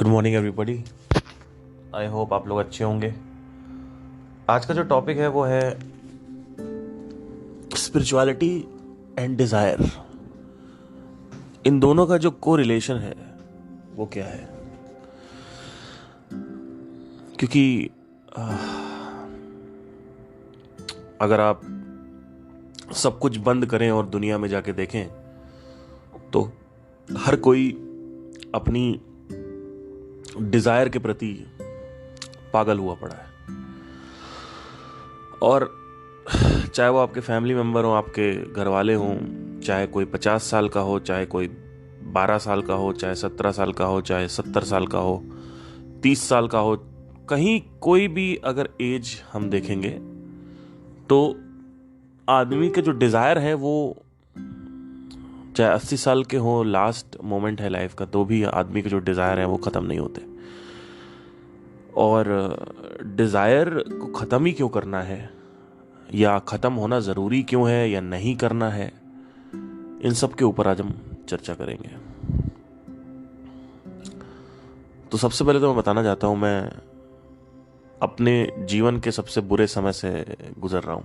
Good morning everybody. I hope आप लोग अच्छे होंगे। आज का जो टॉपिक है वो है स्पिरिचुअलिटी एंड डिज़ायर। इन दोनों का जो को रिलेशन है वो क्या है? क्योंकि अगर आप सब कुछ बंद करें और दुनिया में जाके देखें तो हर कोई अपनी डिज़ायर के प्रति पागल हुआ पड़ा है। और चाहे वो आपके फैमिली मेम्बर हो, आपके घर वाले हों, चाहे कोई 50 साल का हो, चाहे कोई 12 साल का हो, चाहे 17 साल का हो, चाहे 70 साल का हो, 30 साल का हो, कहीं कोई भी अगर एज हम देखेंगे तो आदमी के जो डिज़ायर है वो चाहे 80 साल के हो, लास्ट मोमेंट है लाइफ का, तो भी आदमी के जो डिज़ायर है वो ख़त्म नहीं होते। और डिज़ायर को ख़त्म ही क्यों करना है, या ख़त्म होना ज़रूरी क्यों है या नहीं करना है, इन सब के ऊपर आज हम चर्चा करेंगे। तो सबसे पहले तो मैं बताना चाहता हूँ, मैं अपने जीवन के सबसे बुरे समय से गुजर रहा हूँ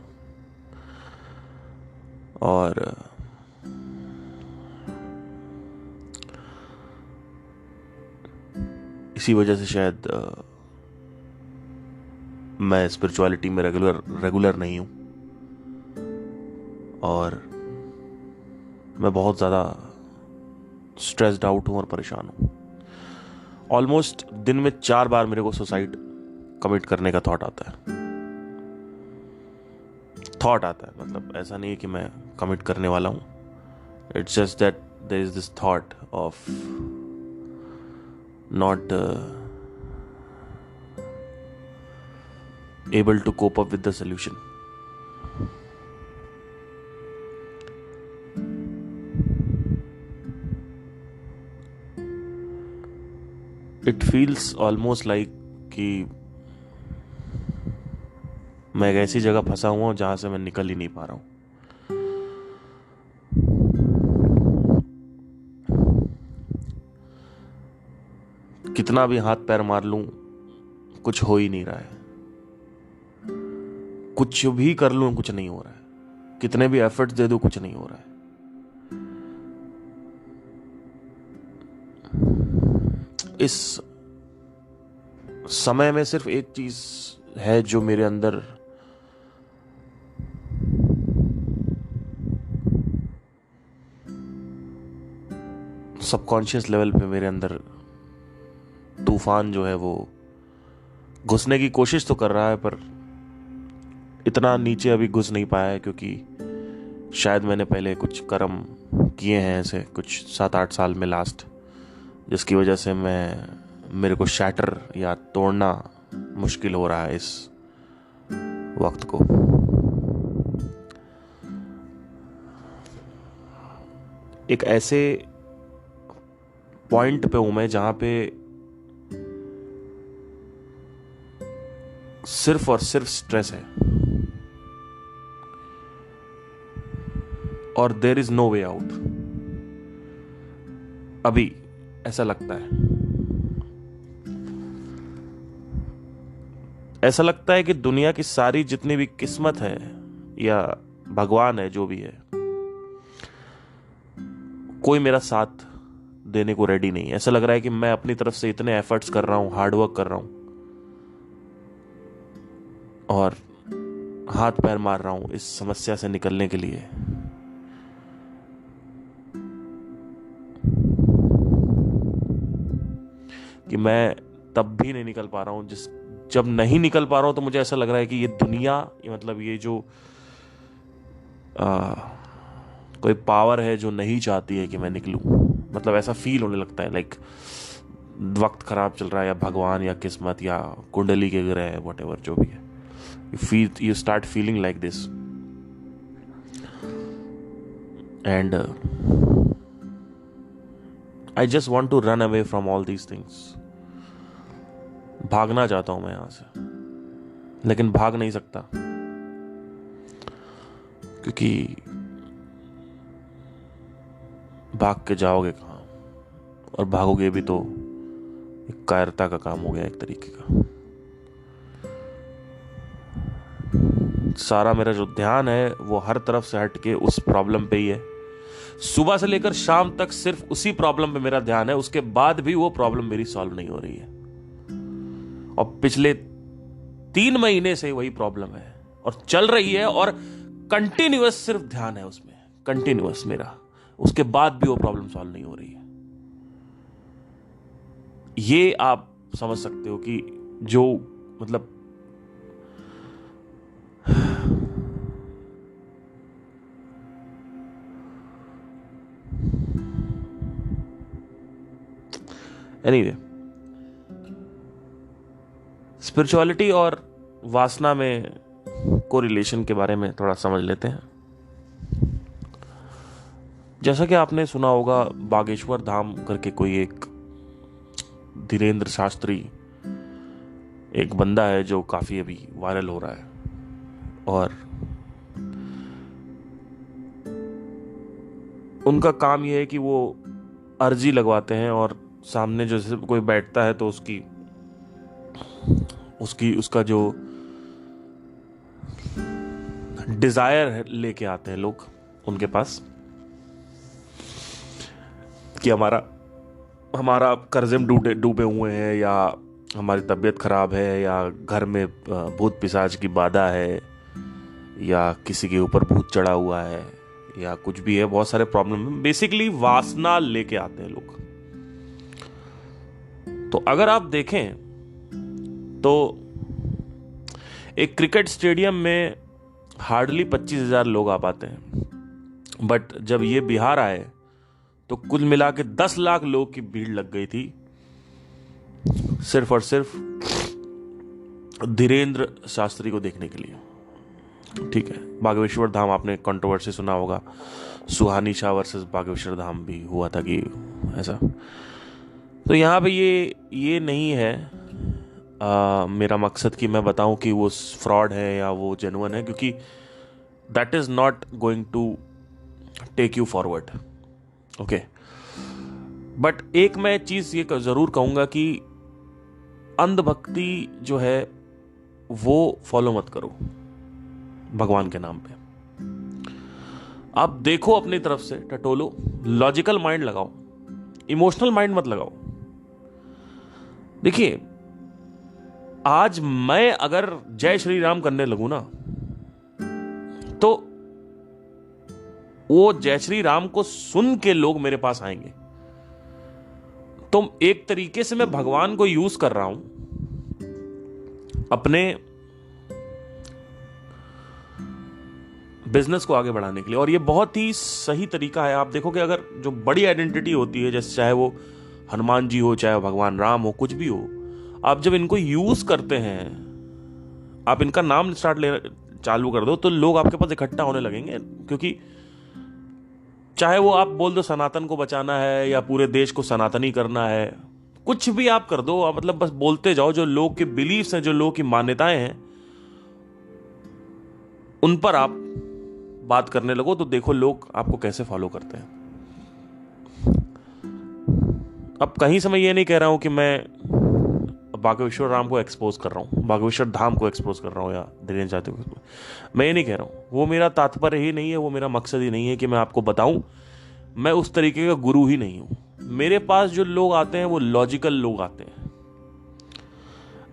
और इसी वजह से शायद मैं स्पिरिचुअलिटी में रेगुलर नहीं हूँ और मैं बहुत ज़्यादा स्ट्रेस्ड आउट हूँ और परेशान हूँ। ऑलमोस्ट दिन में 4 बार मेरे को सुसाइड कमिट करने का थॉट आता है। मतलब ऐसा नहीं है कि मैं कमिट करने वाला हूँ। It's just that there is this thought of not able to cope up with the solution. It feels almost like कि मैं एक ऐसी जगह फंसा हुआ हूँ जहां से मैं निकल ही नहीं पा रहा हूँ। कितना भी हाथ पैर मार लूं कुछ हो ही नहीं रहा है, कुछ भी कर लूं कुछ नहीं हो रहा है, कितने भी एफर्ट्स दे दूं कुछ नहीं हो रहा है। इस समय में सिर्फ एक चीज है जो मेरे अंदर सबकॉन्शियस लेवल पे मेरे अंदर तूफान जो है वो घुसने की कोशिश तो कर रहा है, पर इतना नीचे अभी घुस नहीं पाया है, क्योंकि शायद मैंने पहले कुछ कर्म किए हैं ऐसे कुछ 7-8 साल में लास्ट, जिसकी वजह से मेरे को शैटर या तोड़ना मुश्किल हो रहा है इस वक्त को। एक ऐसे पॉइंट पे हूं मैं जहां पे सिर्फ और सिर्फ स्ट्रेस है और there is no way out. अभी ऐसा लगता है, कि दुनिया की सारी जितनी भी किस्मत है या भगवान है, जो भी है, कोई मेरा साथ देने को रेडी नहीं है। ऐसा लग रहा है कि मैं अपनी तरफ से इतने एफर्ट्स कर रहा हूं, हार्डवर्क कर रहा हूं और हाथ पैर मार रहा हूं इस समस्या से निकलने के लिए, कि मैं तब भी नहीं निकल पा रहा हूं। जब नहीं निकल पा रहा हूं तो मुझे ऐसा लग रहा है कि ये दुनिया, मतलब ये जो कोई पावर है जो नहीं चाहती है कि मैं निकलूं। मतलब ऐसा फील होने लगता है, लाइक वक्त खराब चल रहा है, या भगवान या किस्मत या कुंडली के ग्रह, व्हाटएवर जो भी है, you start feeling like this and I just want to run away from all these things. भागना चाहता हूं मैं यहां से, लेकिन भाग नहीं सकता, क्योंकि भाग के जाओगे कहां, और भागोगे भी तो एक कायरता का काम हो गया एक तरीके का। सारा मेरा जो ध्यान है वो हर तरफ से हट के उस प्रॉब्लम पे ही है। सुबह से लेकर शाम तक सिर्फ उसी प्रॉब्लम पे मेरा ध्यान है, उसके बाद भी वो प्रॉब्लम मेरी सॉल्व नहीं हो रही है। और पिछले 3 महीने से वही प्रॉब्लम है और चल रही है, और कंटिन्यूअस सिर्फ ध्यान है उसमें, कंटिन्यूअस मेरा, उसके बाद भी वो प्रॉब्लम सॉल्व नहीं हो रही है। ये आप समझ सकते हो कि जो मतलब एनीवे, स्पिरिचुअलिटी और वासना में कोरिलेशन के बारे में थोड़ा समझ लेते हैं। जैसा कि आपने सुना होगा, बागेश्वर धाम करके कोई एक धीरेन्द्र शास्त्री एक बंदा है जो काफी अभी वायरल हो रहा है, और उनका काम यह है कि वो अर्जी लगवाते हैं और सामने जैसे कोई बैठता है तो उसका जो डिजायर है लेके आते हैं लोग उनके पास कि हमारा कर्जे में डूबे हुए हैं, या हमारी तबीयत खराब है, या घर में भूत पिशाच की बाधा है, या किसी के ऊपर भूत चढ़ा हुआ है, या कुछ भी है। बहुत सारे प्रॉब्लम, बेसिकली वासना लेके आते हैं लोग। तो अगर आप देखें तो एक क्रिकेट स्टेडियम में हार्डली 25,000 लोग आ पाते हैं, बट जब ये बिहार आए तो कुल मिला के 10 लाख लोग की भीड़ लग गई थी, सिर्फ और सिर्फ धीरेन्द्र शास्त्री को देखने के लिए। ठीक है, बागेश्वर धाम आपने कंट्रोवर्सी सुना होगा, सुहानी शाह वर्सेस बागेश्वर धाम भी हुआ था कि ऐसा। तो यहाँ पे ये नहीं है मेरा मकसद कि मैं बताऊं कि वो फ्रॉड है या वो जेन्युइन है, क्योंकि that is not going to take you forward. Okay, but एक मैं चीज ये जरूर कहूंगा कि अंधभक्ति जो है वो फॉलो मत करो भगवान के नाम पे। आप देखो अपनी तरफ से, टटोलो, लॉजिकल माइंड लगाओ, इमोशनल माइंड मत लगाओ। देखिए, आज मैं अगर जय श्री राम करने लगूं ना, तो वो जय श्री राम को सुन के लोग मेरे पास आएंगे। तो एक तरीके से मैं भगवान को यूज कर रहा हूं अपने बिजनेस को आगे बढ़ाने के लिए, और ये बहुत ही सही तरीका है। आप देखोगे, अगर जो बड़ी आइडेंटिटी होती है, जैसे चाहे वो हनुमान जी हो, चाहे भगवान राम हो, कुछ भी हो, आप जब इनको यूज करते हैं, आप इनका नाम चालू कर दो, तो लोग आपके पास इकट्ठा होने लगेंगे। क्योंकि चाहे वो आप बोल दो सनातन को बचाना है या पूरे देश को सनातनी करना है, कुछ भी आप कर दो, आप मतलब बस बोलते जाओ। जो लोग के बिलीफ्स हैं, जो लोग की मान्यताएं हैं, उन पर आप बात करने लगो, तो देखो लोग आपको कैसे फॉलो करते हैं। अब कहीं से मैं ये नहीं कह रहा हूं कि मैं बागेश्वर राम को एक्सपोज कर रहा हूं, बागेश्वर धाम को एक्सपोज कर रहा हूं, या धीरेन्द्र शास्त्री को, मैं ये नहीं कह रहा हूं। वो मेरा तात्पर्य ही नहीं है, वो मेरा मकसद ही नहीं है कि मैं आपको बताऊं। मैं उस तरीके का गुरु ही नहीं हूं। मेरे पास जो लोग आते हैं वो लॉजिकल लोग आते हैं,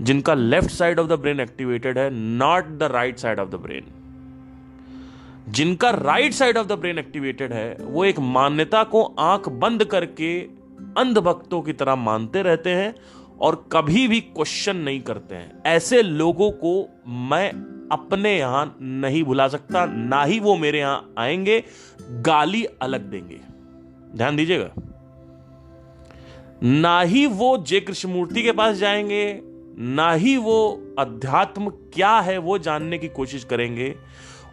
जिनका left side of the brain activated है, not the right side of the brain. जिनका right side of the brain activated है, वो एक मान्यता को आंख बंद करके अंधभक्तों की तरह मानते रहते हैं और कभी भी क्वेश्चन नहीं करते हैं। ऐसे लोगों को मैं अपने यहां नहीं बुला सकता, ना ही वो मेरे यहां आएंगे, गाली अलग देंगे, ध्यान दीजिएगा। ना ही वो जय कृष्णमूर्ति के पास जाएंगे, ना ही वो अध्यात्म क्या है वो जानने की कोशिश करेंगे।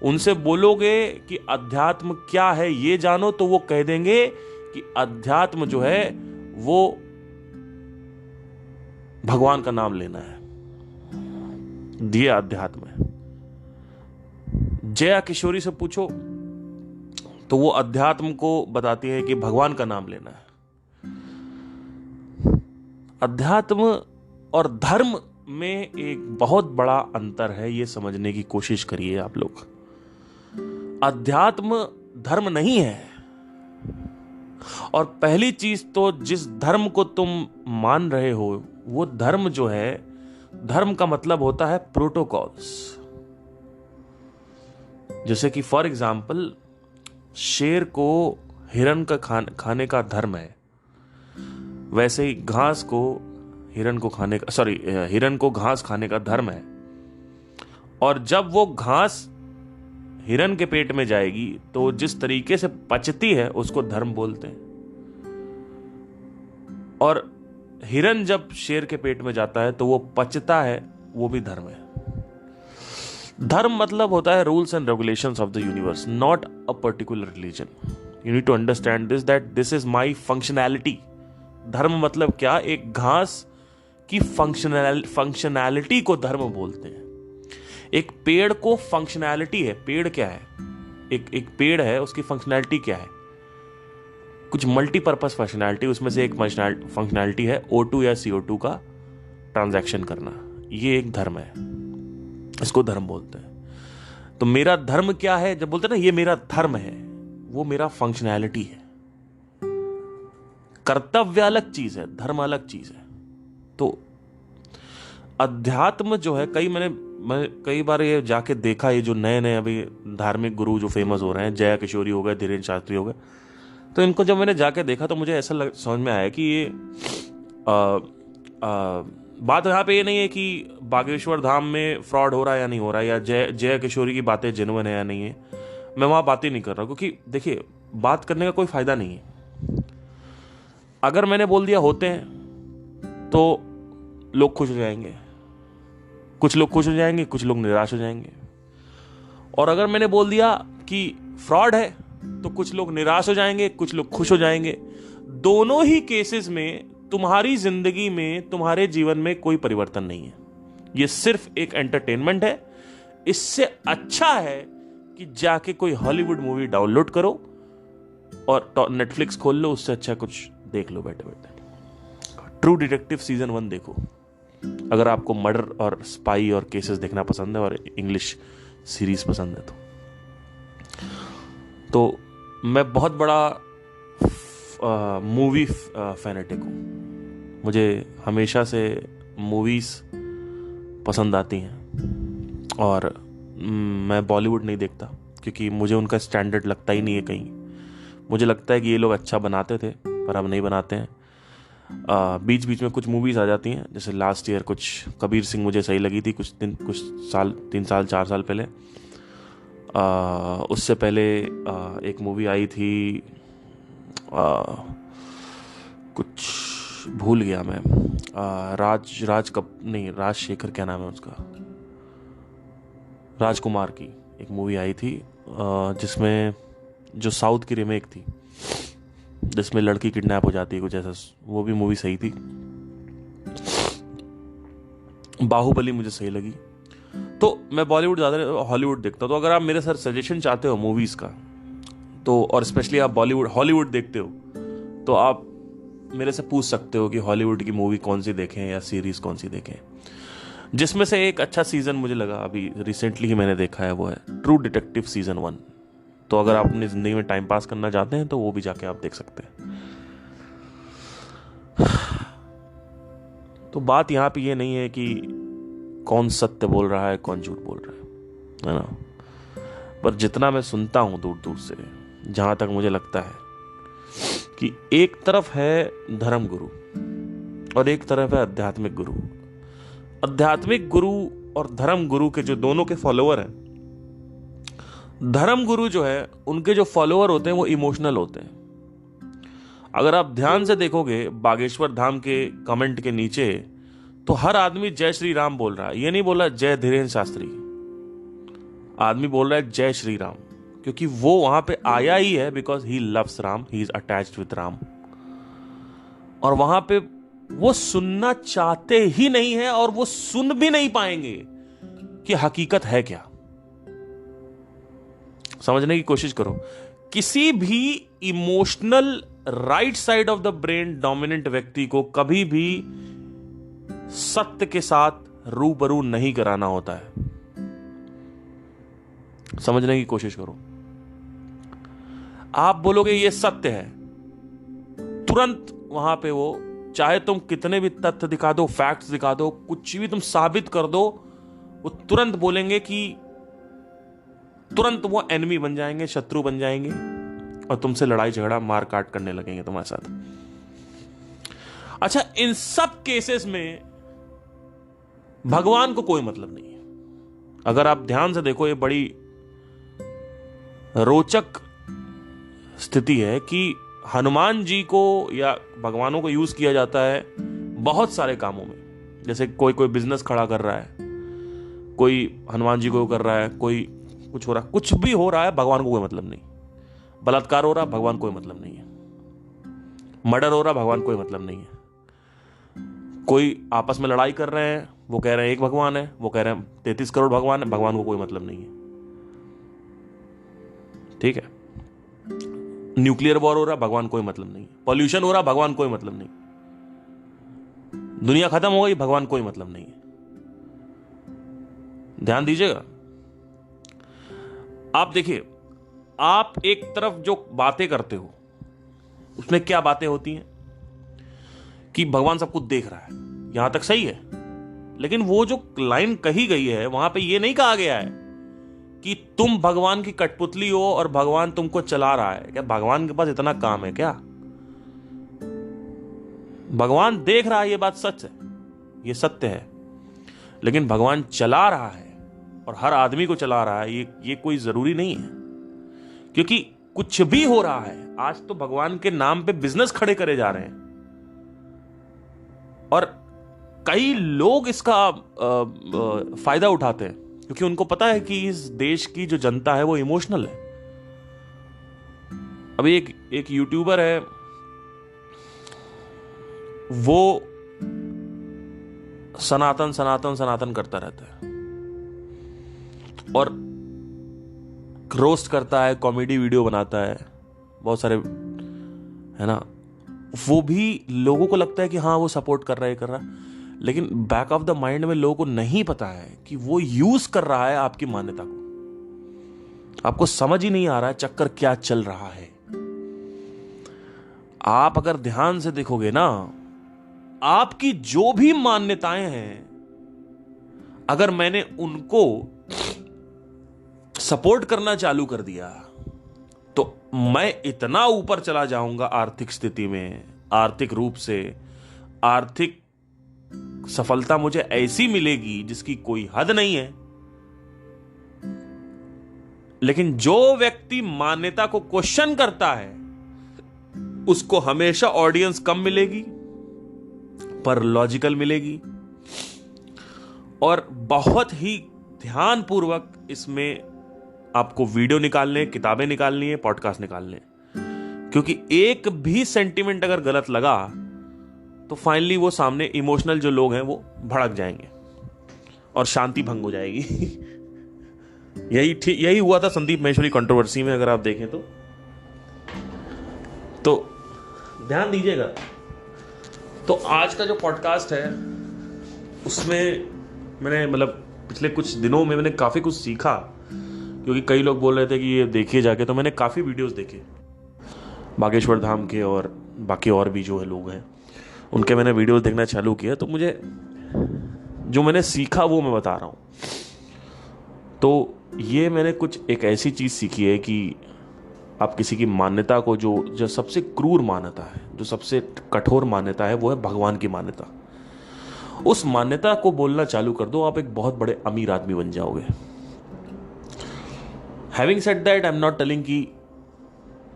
उनसे बोलोगे कि अध्यात्म क्या है ये जानो, तो वो कह देंगे कि अध्यात्म जो है वो भगवान का नाम लेना है, दिया अध्यात्म है। जया किशोरी से पूछो तो वो अध्यात्म को बताती है कि भगवान का नाम लेना है। अध्यात्म और धर्म में एक बहुत बड़ा अंतर है, ये समझने की कोशिश करिए आप लोग। अध्यात्म धर्म नहीं है। और पहली चीज तो जिस धर्म को तुम मान रहे हो वो धर्म जो है, धर्म का मतलब होता है प्रोटोकॉल्स। जैसे कि फॉर एग्जाम्पल शेर को हिरन का खाने का धर्म है, वैसे ही घास को हिरन को घास खाने का धर्म है। और जब वो घास हिरन के पेट में जाएगी तो जिस तरीके से पचती है उसको धर्म बोलते हैं। और हिरन जब शेर के पेट में जाता है तो वो पचता है, वो भी धर्म है। धर्म मतलब होता है rules and regulations of the universe, not a particular religion. You need to understand this, that this is my functionality. धर्म मतलब क्या? एक घास की फंक्शनैलिटी को धर्म बोलते हैं। एक पेड़ को फंक्शनैलिटी है। पेड़ क्या है? एक पेड़ है, उसकी फंक्शनैलिटी क्या है? कुछ मल्टीपर्पज फंक्शनैलिटी, उसमें से एक फंक्शनैलिटी है O2 या CO2 का ट्रांजैक्शन करना। ये एक धर्म है, इसको धर्म बोलते हैं। तो मेरा धर्म क्या है? जब बोलते हैं ना ये मेरा धर्म है, वो मेरा फंक्शनैलिटी है। कर्तव्य अलग चीज है, धर्म अलग चीज है। तो अध्यात्म जो है, मैं कई बार ये जाके देखा, ये जो नए नए अभी धार्मिक गुरु जो फेमस हो रहे हैं, जया किशोरी हो गए, धीरेन्द्र शास्त्री हो गए, तो इनको जब मैंने जाके देखा तो मुझे ऐसा समझ में आया कि ये बात यहाँ पे ये नहीं है कि बागेश्वर धाम में फ्रॉड हो रहा है या नहीं हो रहा है, या जया किशोरी की बातें जेन्युइन है या नहीं है। मैं वहां बात ही नहीं कर रहा, क्योंकि देखिए बात करने का कोई फायदा नहीं है। अगर मैंने बोल दिया होते हैं तो लोग खुश हो जाएंगे, कुछ लोग खुश हो जाएंगे, कुछ लोग निराश हो जाएंगे। और अगर मैंने बोल दिया कि फ्रॉड है तो कुछ लोग निराश हो जाएंगे, कुछ लोग खुश हो जाएंगे। दोनों ही केसेस में तुम्हारी जिंदगी में, तुम्हारे जीवन में कोई परिवर्तन नहीं है। यह सिर्फ एक एंटरटेनमेंट है। इससे अच्छा है कि जाके कोई हॉलीवुड मूवी डाउनलोड करो और नेटफ्लिक्स खोल लो, उससे अच्छा कुछ देख लो बैठे बैठे। ट्रू डिटेक्टिव सीजन 1 देखो, अगर आपको मर्डर और स्पाई और केसेस देखना पसंद है और इंग्लिश सीरीज पसंद है तो मैं बहुत बड़ा मूवी फैनेटिक हूँ। मुझे हमेशा से मूवीज पसंद आती हैं और मैं बॉलीवुड नहीं देखता, क्योंकि मुझे उनका स्टैंडर्ड लगता ही नहीं है कहीं। मुझे लगता है कि ये लोग अच्छा बनाते थे पर अब नहीं बनाते हैं। बीच बीच में कुछ मूवीज आ जाती हैं, जैसे लास्ट ईयर कुछ कबीर सिंह मुझे सही लगी थी, कुछ 3 साल 4 साल पहले। उससे पहले एक मूवी आई थी, कुछ भूल गया मैं, राजशेखर, क्या नाम है उसका, राजकुमार की एक मूवी आई थी, जिसमें जो साउथ की रिमेक थी, जिसमें लड़की किडनैप हो जाती है कुछ ऐसा। वो भी मूवी सही थी। बाहुबली मुझे सही लगी। तो मैं बॉलीवुड ज्यादा हॉलीवुड देखता हूँ। तो अगर आप मेरे सर सजेशन चाहते हो मूवीज का, तो और स्पेशली आप हॉलीवुड देखते हो, तो आप मेरे से पूछ सकते हो कि हॉलीवुड की मूवी कौन सी देखें या सीरीज कौन सी देखें। जिसमें से एक अच्छा सीजन मुझे लगा, अभी रिसेंटली ही मैंने देखा है, वो है ट्रू डिटेक्टिव सीजन 1। तो अगर आप अपनी जिंदगी में टाइम पास करना चाहते हैं तो वो भी जाके आप देख सकते हैं। तो बात यहाँ पे ये नहीं है कि कौन सत्य बोल रहा है, कौन झूठ बोल रहा है ना। पर जितना मैं सुनता हूं दूर दूर से, जहां तक मुझे लगता है कि एक तरफ है धर्म गुरु और एक तरफ है आध्यात्मिक गुरु। आध्यात्मिक गुरु और धर्म गुरु के जो दोनों के फॉलोअर हैं, धर्म गुरु जो है उनके जो फॉलोअर होते हैं वो इमोशनल होते हैं। अगर आप ध्यान से देखोगे बागेश्वर धाम के कमेंट के नीचे, तो हर आदमी जय श्री राम बोल रहा है। ये नहीं बोल रहा जय धीरेन्द्र शास्त्री, आदमी बोल रहा है जय श्री राम, क्योंकि वो वहां पे आया ही है because he loves Ram, he is attached with Ram. और वहां पे वो सुनना चाहते ही नहीं है और वो सुन भी नहीं पाएंगे कि हकीकत है क्या। समझने की कोशिश करो। किसी भी emotional right side of the brain dominant व्यक्ति को कभी भी सत्य के साथ रूबरू नहीं कराना होता है। समझने की कोशिश करो। आप बोलोगे ये सत्य है, तुरंत वहां पे वो, चाहे तुम कितने भी तथ्य दिखा दो, फैक्ट्स दिखा दो, कुछ भी तुम साबित कर दो, वो तुरंत बोलेंगे कि, तुरंत वो एनिमी बन जाएंगे, शत्रु बन जाएंगे और तुमसे लड़ाई झगड़ा मार काट करने लगेंगे तुम्हारे साथ। अच्छा, इन सब केसेस में भगवान को कोई मतलब नहीं है। अगर आप ध्यान से देखो, ये बड़ी रोचक स्थिति है कि हनुमान जी को या भगवानों को यूज किया जाता है बहुत सारे कामों में। जैसे कोई बिजनेस खड़ा कर रहा है, कोई हनुमान जी को कर रहा है, कोई कुछ हो रहा है, कुछ भी हो रहा है, भगवान को कोई मतलब नहीं। बलात्कार हो रहा, भगवान को कोई मतलब नहीं है। मर्डर हो रहा, भगवान को कोई मतलब नहीं है। कोई आपस में लड़ाई कर रहे हैं, वो कह रहे हैं एक भगवान है, वो कह रहे हैं 33 करोड़ भगवान है, भगवान को कोई मतलब नहीं है। ठीक है। न्यूक्लियर वॉर हो रहा, भगवान कोई मतलब नहीं। पॉल्यूशन हो रहा, भगवान कोई मतलब नहीं। दुनिया खत्म हो गई, भगवान कोई मतलब नहीं है। ध्यान दीजिएगा। आप देखिए, आप एक तरफ जो बातें करते हो उसमें क्या बातें होती हैं कि भगवान सब कुछ देख रहा है, यहां तक सही है। लेकिन वो जो लाइन कही गई है वहां पे ये नहीं कहा गया है कि तुम भगवान की कठपुतली हो और भगवान तुमको चला रहा है। क्या भगवान के पास इतना काम है क्या? भगवान देख रहा है, ये बात सच है, ये सत्य है। लेकिन भगवान चला रहा है और हर आदमी को चला रहा है, ये कोई जरूरी नहीं है। क्योंकि कुछ भी हो रहा है, आज तो भगवान के नाम पे बिजनेस खड़े करे जा रहे हैं और कई लोग इसका फायदा उठाते हैं, क्योंकि उनको पता है कि इस देश की जो जनता है वो इमोशनल है। अभी एक यूट्यूबर है, वो सनातन सनातन सनातन करता रहता है और रोस्ट करता है, कॉमेडी वीडियो बनाता है, बहुत सारे, है ना। वो भी लोगों को लगता है कि हाँ वो सपोर्ट कर रहा है, लेकिन बैक ऑफ द माइंड में लोगों को नहीं पता है कि वो यूज कर रहा है आपकी मान्यता को। आपको समझ ही नहीं आ रहा है चक्कर क्या चल रहा है। आप अगर ध्यान से देखोगे ना, आपकी जो भी मान्यताएं हैं, अगर मैंने उनको सपोर्ट करना चालू कर दिया तो मैं इतना ऊपर चला जाऊंगा आर्थिक स्थिति में, आर्थिक रूप से। आर्थिक सफलता मुझे ऐसी मिलेगी जिसकी कोई हद नहीं है। लेकिन जो व्यक्ति मान्यता को क्वेश्चन करता है उसको हमेशा ऑडियंस कम मिलेगी, पर लॉजिकल मिलेगी। और बहुत ही ध्यानपूर्वक इसमें आपको वीडियो निकालने, किताबें निकालनी है, पॉडकास्ट निकालने, क्योंकि एक भी सेंटीमेंट अगर गलत लगा तो फाइनली वो सामने इमोशनल जो लोग हैं वो भड़क जाएंगे और शांति भंग हो जाएगी। यही हुआ था संदीप महेश्वरी कंट्रोवर्सी में, अगर आप देखें तो ध्यान दीजिएगा। तो आज का जो पॉडकास्ट है उसमें मैंने पिछले कुछ दिनों में मैंने काफी कुछ सीखा, क्योंकि कई लोग बोल रहे थे कि ये देखिए जाके, तो मैंने काफी वीडियोस देखे बागेश्वर धाम के और बाकी और भी जो है लोग हैं उनके, मैंने वीडियोस देखना चालू किया। तो मुझे जो मैंने सीखा वो मैं बता रहा हूँ। तो ये मैंने कुछ एक ऐसी चीज सीखी है कि आप किसी की मान्यता को, जो सबसे क्रूर मान्यता है, जो सबसे कठोर मान्यता है, वो है भगवान की मान्यता। उस मान्यता को बोलना चालू कर दो, आप एक बहुत बड़े अमीर आदमी बन जाओगे। Having said that, I am not telling कि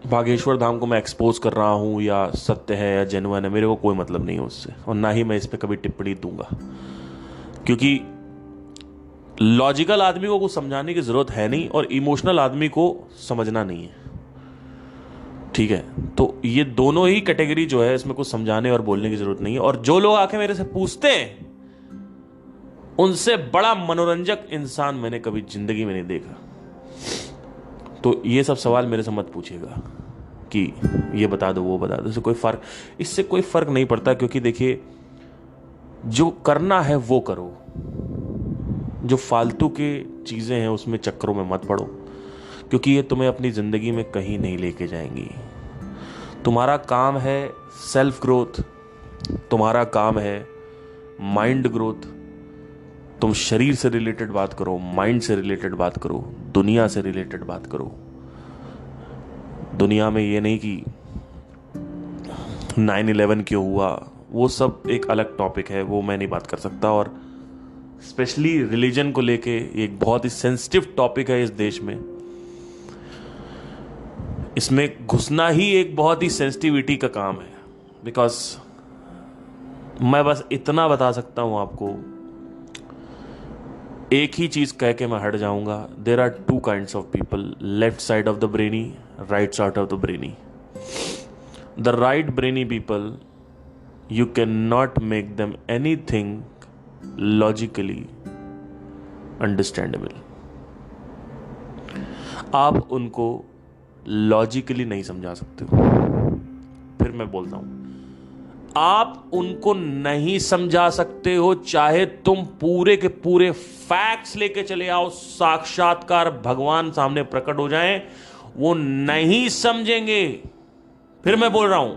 बागेश्वर धाम को मैं एक्सपोज कर रहा हूं या सत्य है या जेन्युइन है, मेरे को कोई मतलब नहीं है उससे, और ना ही मैं इस पर कभी टिप्पणी दूंगा, क्योंकि लॉजिकल आदमी को कुछ समझाने की जरूरत है नहीं और इमोशनल आदमी को समझना नहीं है। ठीक है, तो ये दोनों ही कैटेगरी जो है, इसमें कुछ समझाने और बोलने की जरूरत नहीं है। और जो लोग आके मेरे से पूछते हैं, उनसे बड़ा मनोरंजक इंसान मैंने कभी जिंदगी में नहीं देखा। तो ये सब सवाल मेरे से मत पूछिएगा कि ये बता दो वो बता दो, इससे कोई फर्क नहीं पड़ता। क्योंकि देखिए, जो करना है वो करो, जो फालतू के चीज़ें हैं उसमें चक्करों में मत पड़ो, क्योंकि ये तुम्हें अपनी ज़िंदगी में कहीं नहीं लेके जाएंगी। तुम्हारा काम है सेल्फ ग्रोथ, तुम्हारा काम है माइंड ग्रोथ। तुम शरीर से रिलेटेड बात करो, माइंड से रिलेटेड बात करो, दुनिया से रिलेटेड बात करो। दुनिया में ये नहीं कि 9/11 क्यों हुआ, वो सब एक अलग टॉपिक है, वो मैं नहीं बात कर सकता। और स्पेशली रिलीजन को लेके एक बहुत ही सेंसिटिव टॉपिक है इस देश में। इसमें घुसना ही एक बहुत ही सेंसिटिविटी का काम है। बिकॉज मैं बस इतना बता सकता हूं आपको, एक ही चीज कह के मैं हट जाऊंगा। There are two kinds of people, left side of the brainy, right side of the brainy. The right brainy people, you cannot make them anything logically understandable। आप उनको लॉजिकली नहीं समझा सकते हो। फिर मैं बोलता हूं, आप उनको नहीं समझा सकते हो, चाहे तुम पूरे के पूरे फैक्ट्स लेके चले आओ, साक्षात्कार भगवान सामने प्रकट हो जाएं, वो नहीं समझेंगे। फिर मैं बोल रहा हूं,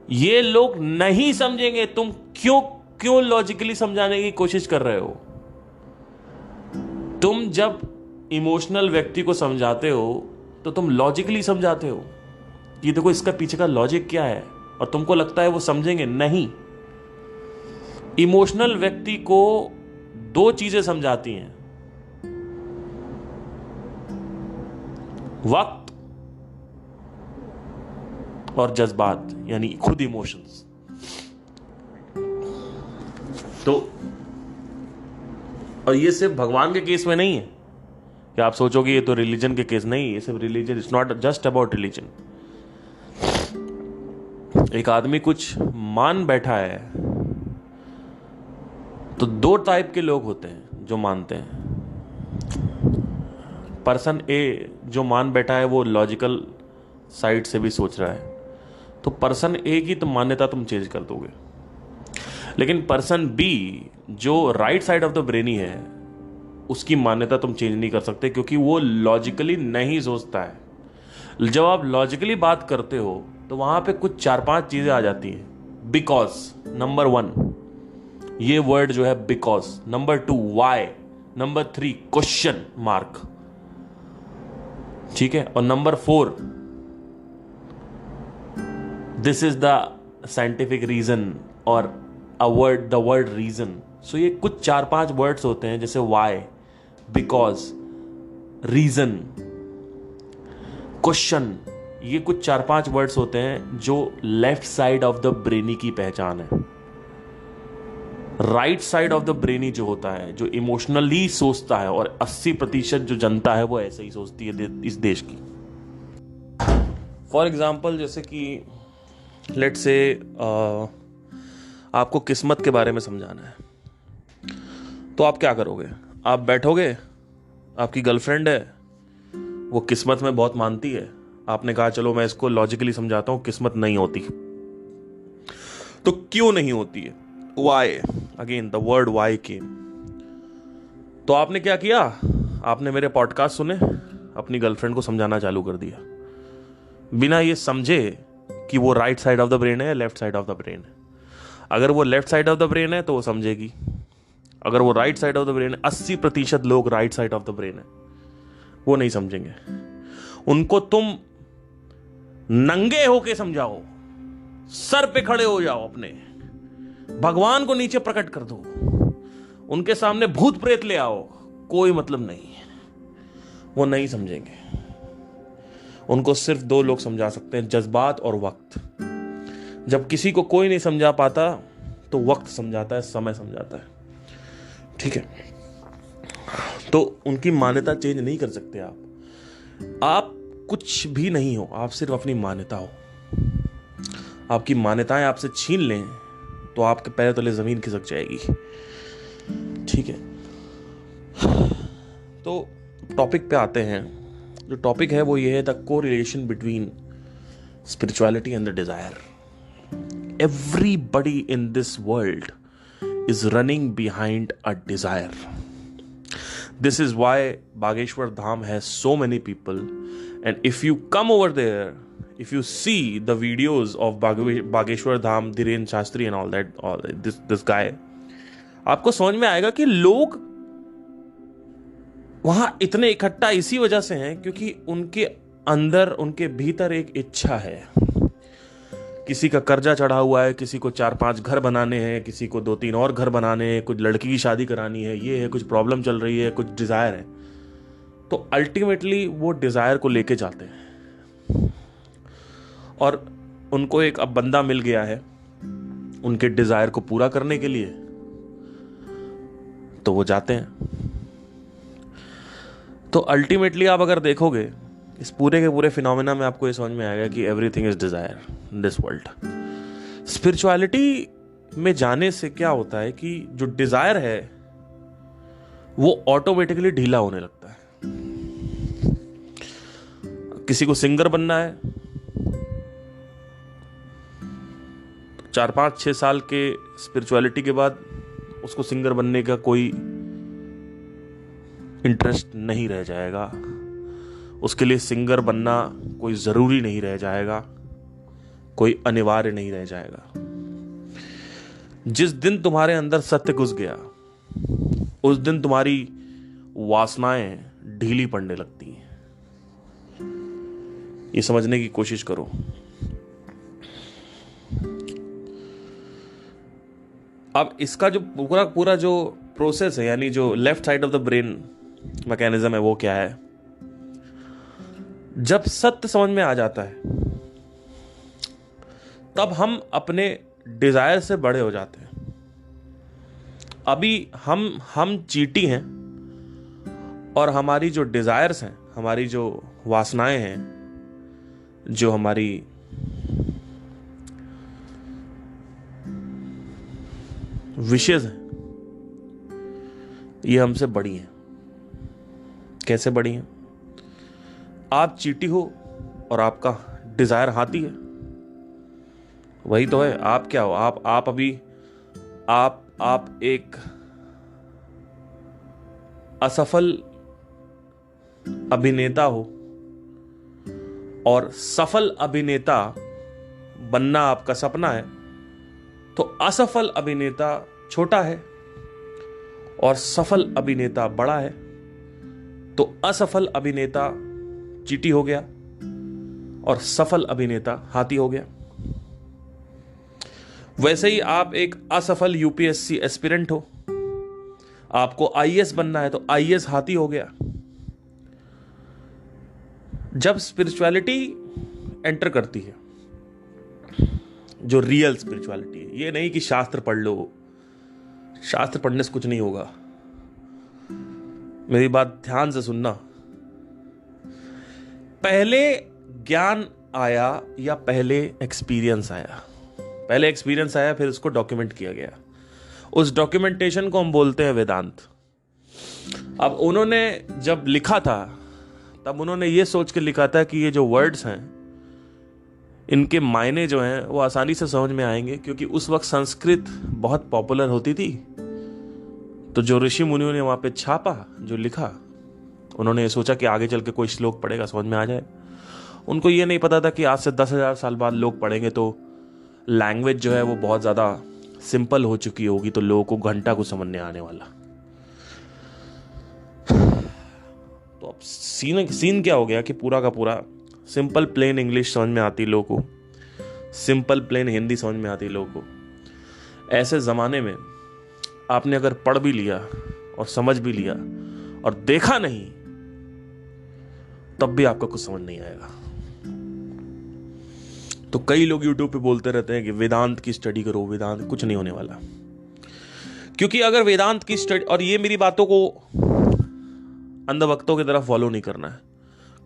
ये लोग नहीं समझेंगे। तुम क्यों लॉजिकली समझाने की कोशिश कर रहे हो? तुम जब इमोशनल व्यक्ति को समझाते हो तो तुम लॉजिकली समझाते हो, ये देखो इसका पीछे का लॉजिक क्या है, और तुमको लगता है वो समझेंगे। नहीं, इमोशनल व्यक्ति को दो चीजें समझाती हैं, वक्त और जज्बात, यानी खुद इमोशंस। तो और ये सिर्फ भगवान के केस में नहीं है कि आप सोचोगे ये तो रिलीजन के केस नहीं, ये सिर्फ religion, it's not just about religion. एक आदमी कुछ मान बैठा है तो दो टाइप के लोग होते हैं जो मानते हैं। पर्सन ए जो मान बैठा है वो लॉजिकल साइड से भी सोच रहा है, तो पर्सन ए की तो मान्यता तुम चेंज कर दोगे। लेकिन पर्सन बी जो right side of the brainy है, उसकी मान्यता तुम चेंज नहीं कर सकते, क्योंकि वो लॉजिकली नहीं सोचता है। जब आप लॉजिकली बात करते हो तो वहां पे कुछ 4-5 चीजें आ जाती हैं। बिकॉज, नंबर 1 ये वर्ड जो है because, number 2 why, number 3 question mark, ठीक है, और number 4 this is the scientific reason, और द वर्ड रीजन। सो ये कुछ 4-5 वर्ड्स होते हैं, जैसे वाई, बिकॉज, रीजन, क्वेश्चन। ये कुछ 4-5 वर्ड्स होते हैं जो left side of the brainy की पहचान है। Right side of the brainy जो होता है, जो इमोशनली सोचता है, और 80% जो जनता है वो ऐसे ही सोचती है इस देश की। फॉर एग्जाम्पल, जैसे कि लेट्स से आपको किस्मत के बारे में समझाना है, तो आप क्या करोगे? आप बैठोगे, आपकी गर्लफ्रेंड है, वो किस्मत में बहुत मानती है, आपने कहा चलो मैं इसको लॉजिकली समझाता हूं, किस्मत नहीं होती। तो क्यों नहीं होती है? Why, again the word why came. तो आपने क्या किया? आपने मेरे पॉडकास्ट सुने, अपनी गर्लफ्रेंड को समझाना चालू कर दिया, बिना ये समझे कि वो right side of the brain है या left side of the brain है। अगर वो left side of the brain है तो वो समझेगी, अगर वो right side of the brain है, 80% लोग right side of the brain है, वो नहीं समझेंगे। उनको तुम नंगे होके समझाओ, सर पे खड़े हो जाओ, अपने भगवान को नीचे प्रकट कर दो, उनके सामने भूत प्रेत ले आओ, कोई मतलब नहीं, वो नहीं समझेंगे। उनको सिर्फ 2 लोग समझा सकते हैं, जज्बात और वक्त। जब किसी को कोई नहीं समझा पाता तो वक्त समझाता है, समय समझाता है, ठीक है। तो उनकी मान्यता चेंज नहीं कर सकते आप कुछ भी नहीं हो, आप सिर्फ अपनी मान्यता हो। आपकी मान्यताएं आपसे छीन लें तो आपके पैर तले जमीन खिसक जाएगी, ठीक है। तो टॉपिक पे आते हैं। जो टॉपिक है वो ये है, the correlation between spirituality and the desire. Everybody in this world is running behind a desire. This is why Bageshwar Dham has so many people, and if you come over there, if you see the videos of Bageshwar Dham, Dhiren Shastri and all that, this guy, आपको समझ में आएगा कि लोग वहां इतने इकट्ठा इसी वजह से हैं क्योंकि उनके अंदर, उनके भीतर एक इच्छा है। किसी का कर्जा चढ़ा हुआ है, किसी को 4-5 घर बनाने हैं, किसी को 2-3 और घर बनाने हैं, कुछ लड़की की शादी करानी है, ये है, कुछ प्रॉब्लम चल रही है, कुछ डिजायर है। तो अल्टीमेटली वो डिजायर को लेके जाते हैं और उनको एक अब बंदा मिल गया है उनके डिजायर को पूरा करने के लिए, तो वो जाते हैं। तो अल्टीमेटली आप अगर देखोगे इस पूरे के पूरे फिनोमेना में, आपको ये समझ में आएगा कि everything is desire in this world. Spirituality में जाने से क्या होता है कि जो डिजायर है वो ऑटोमेटिकली ढीला होने लगता है। किसी को सिंगर बनना है, 4-5-6 साल के स्पिरिचुअलिटी के बाद उसको सिंगर बनने का कोई इंटरेस्ट नहीं रह जाएगा, उसके लिए सिंगर बनना कोई जरूरी नहीं रह जाएगा, कोई अनिवार्य नहीं रह जाएगा। जिस दिन तुम्हारे अंदर सत्य घुस गया उस दिन तुम्हारी वासनाएं ढीली पड़ने लगती हैं। ये समझने की कोशिश करो। अब इसका जो पूरा जो प्रोसेस है, यानी जो left side of the brain mechanism है, वो क्या है? जब सत्य समझ में आ जाता है तब हम अपने डिजायर से बड़े हो जाते हैं। अभी हम चीटी हैं और हमारी जो डिजायर्स हैं, हमारी जो वासनाएं हैं, जो हमारी विशेष हैं, ये हमसे बड़ी हैं। कैसे बड़ी हैं? आप चीटी हो और आपका डिजायर हाथी है, वही तो है। आप क्या हो? आप अभी आप एक असफल अभिनेता हो और सफल अभिनेता बनना आपका सपना है, तो असफल अभिनेता छोटा है और सफल अभिनेता बड़ा है, तो असफल अभिनेता चीटी हो गया और सफल अभिनेता हाथी हो गया। वैसे ही आप एक असफल यूपीएससी एस्पिरेंट हो, आपको आईएएस बनना है, तो आईएएस हाथी हो गया। जब स्पिरिचुअलिटी एंटर करती है, जो रियल स्पिरिचुअलिटी है, ये नहीं कि शास्त्र पढ़ लो, शास्त्र पढ़ने से कुछ नहीं होगा। मेरी बात ध्यान से सुनना। पहले ज्ञान आया या पहले एक्सपीरियंस आया? पहले एक्सपीरियंस आया, फिर उसको डॉक्यूमेंट किया गया। उस डॉक्यूमेंटेशन को हम बोलते हैं वेदांत। अब उन्होंने जब लिखा था तब उन्होंने ये सोच के लिखा था कि ये जो वर्ड्स हैं इनके मायने जो हैं वो आसानी से समझ में आएंगे, क्योंकि उस वक्त संस्कृत बहुत पॉपुलर होती थी। तो जो ऋषि मुनियों ने वहां पे छापा, जो लिखा, उन्होंने सोचा कि आगे चल के कोई श्लोक पढ़ेगा समझ में आ जाए। उनको ये नहीं पता था कि आज से 10,000 साल बाद लोग पढ़ेंगे तो लैंग्वेज जो है वो बहुत ज़्यादा सिंपल हो चुकी होगी, तो लोगों को घंटा को समझने आने वाला। तो अब सीन क्या हो गया कि पूरा का पूरा सिंपल प्लेन इंग्लिश समझ में आती लोगों को, सिंपल प्लेन हिंदी समझ में आती लोगों को। ऐसे ज़माने में आपने अगर पढ़ भी लिया और समझ भी लिया और देखा नहीं, तब भी आपका कुछ समझ नहीं आएगा। तो कई लोग यूट्यूब पे बोलते रहते हैं कि वेदांत की स्टडी करो, वेदांत, कुछ नहीं होने वाला। क्योंकि अगर वेदांत की स्टडी, और ये मेरी बातों को अंधभक्तों की तरफ फॉलो नहीं करना है,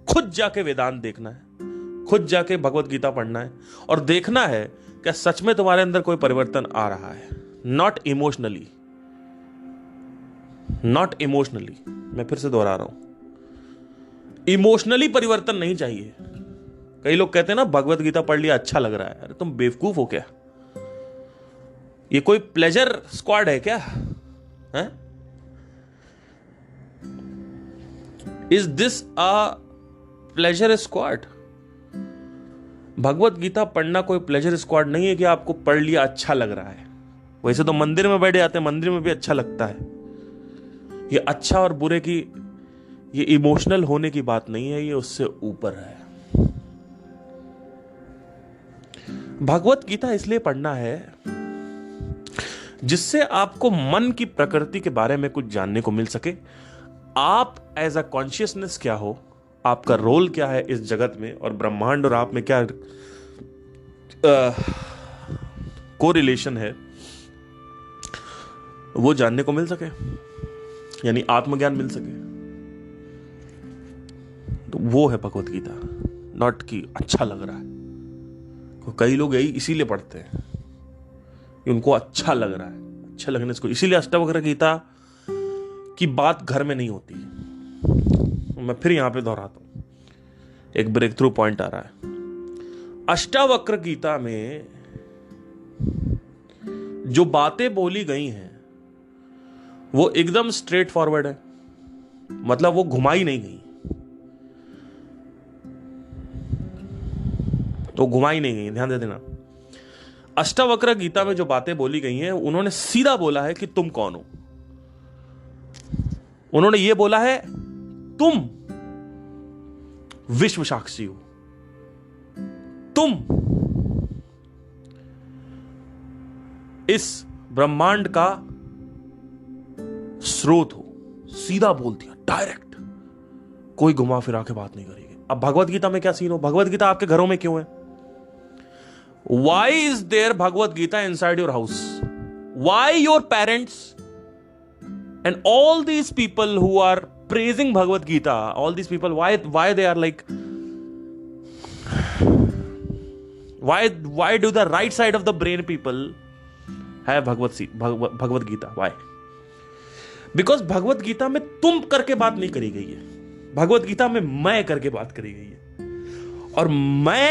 खुद जाके वेदांत देखना है, खुद जाके भगवत गीता पढ़ना है और देखना है क्या सच में तुम्हारे अंदर कोई परिवर्तन आ रहा है। नॉट इमोशनली, नॉट इमोशनली, मैं फिर से दोहरा रहा हूं, इमोशनली परिवर्तन नहीं चाहिए। कई लोग कहते हैं ना भगवत गीता पढ़ लिया अच्छा लग रहा है। अरे तुम बेवकूफ हो क्या? ये कोई प्लेजर स्क्वाड है क्या? है? Is this a pleasure squad? Bhagavad Gita पढ़ना कोई प्लेजर स्क्वाड नहीं है कि आपको पढ़ लिया अच्छा लग रहा है। वैसे तो मंदिर में बैठे जाते हैं, मंदिर में भी अच्छा लगता है। ये अच्छा और बुरे की, ये इमोशनल होने की बात नहीं है, ये उससे ऊपर है। भगवत गीता इसलिए पढ़ना है जिससे आपको मन की प्रकृति के बारे में कुछ जानने को मिल सके। आप एज अ कॉन्शियसनेस क्या हो, आपका रोल क्या है इस जगत में, और ब्रह्मांड और आप में क्या कोरिलेशन है, वो जानने को मिल सके, यानी आत्मज्ञान मिल सके। तो वो है भगवत गीता, नॉट कि अच्छा लग रहा है। कई लोग यही इसीलिए पढ़ते हैं कि उनको अच्छा लग रहा है, अच्छा लगने से। इसीलिए अष्टावक्र गीता की बात घर में नहीं होती है। मैं फिर यहां पे दोहराता हूं, एक ब्रेक थ्रू पॉइंट आ रहा है। अष्टावक्र गीता में जो बातें बोली गई हैं वो एकदम स्ट्रेट फॉरवर्ड है, मतलब वो घुमाई नहीं गई, तो घुमाई नहीं गई, ध्यान दे देना। अष्टावक्र गीता में जो बातें बोली गई हैं उन्होंने सीधा बोला है कि तुम कौन हो। उन्होंने ये बोला है तुम विश्व साक्षी हो, तुम इस ब्रह्मांड का स्रोत हो। सीधा बोल दिया, डायरेक्ट, कोई घुमा फिरा के बात नहीं करेगी। अब भगवत गीता में क्या सीन हो? भगवत गीता आपके घरों में क्यों है? Why is there Bhagavad Gita inside your house? Why your parents and all these people who are praising Bhagavad Gita, all these people, why they are like, why do the right side of the brain people have Bhagavad Gita? Why? Because Bhagavad Gita में तुम करके बात नहीं करी गई है, भगवत गीता में मैं करके बात करी गई है। और मैं,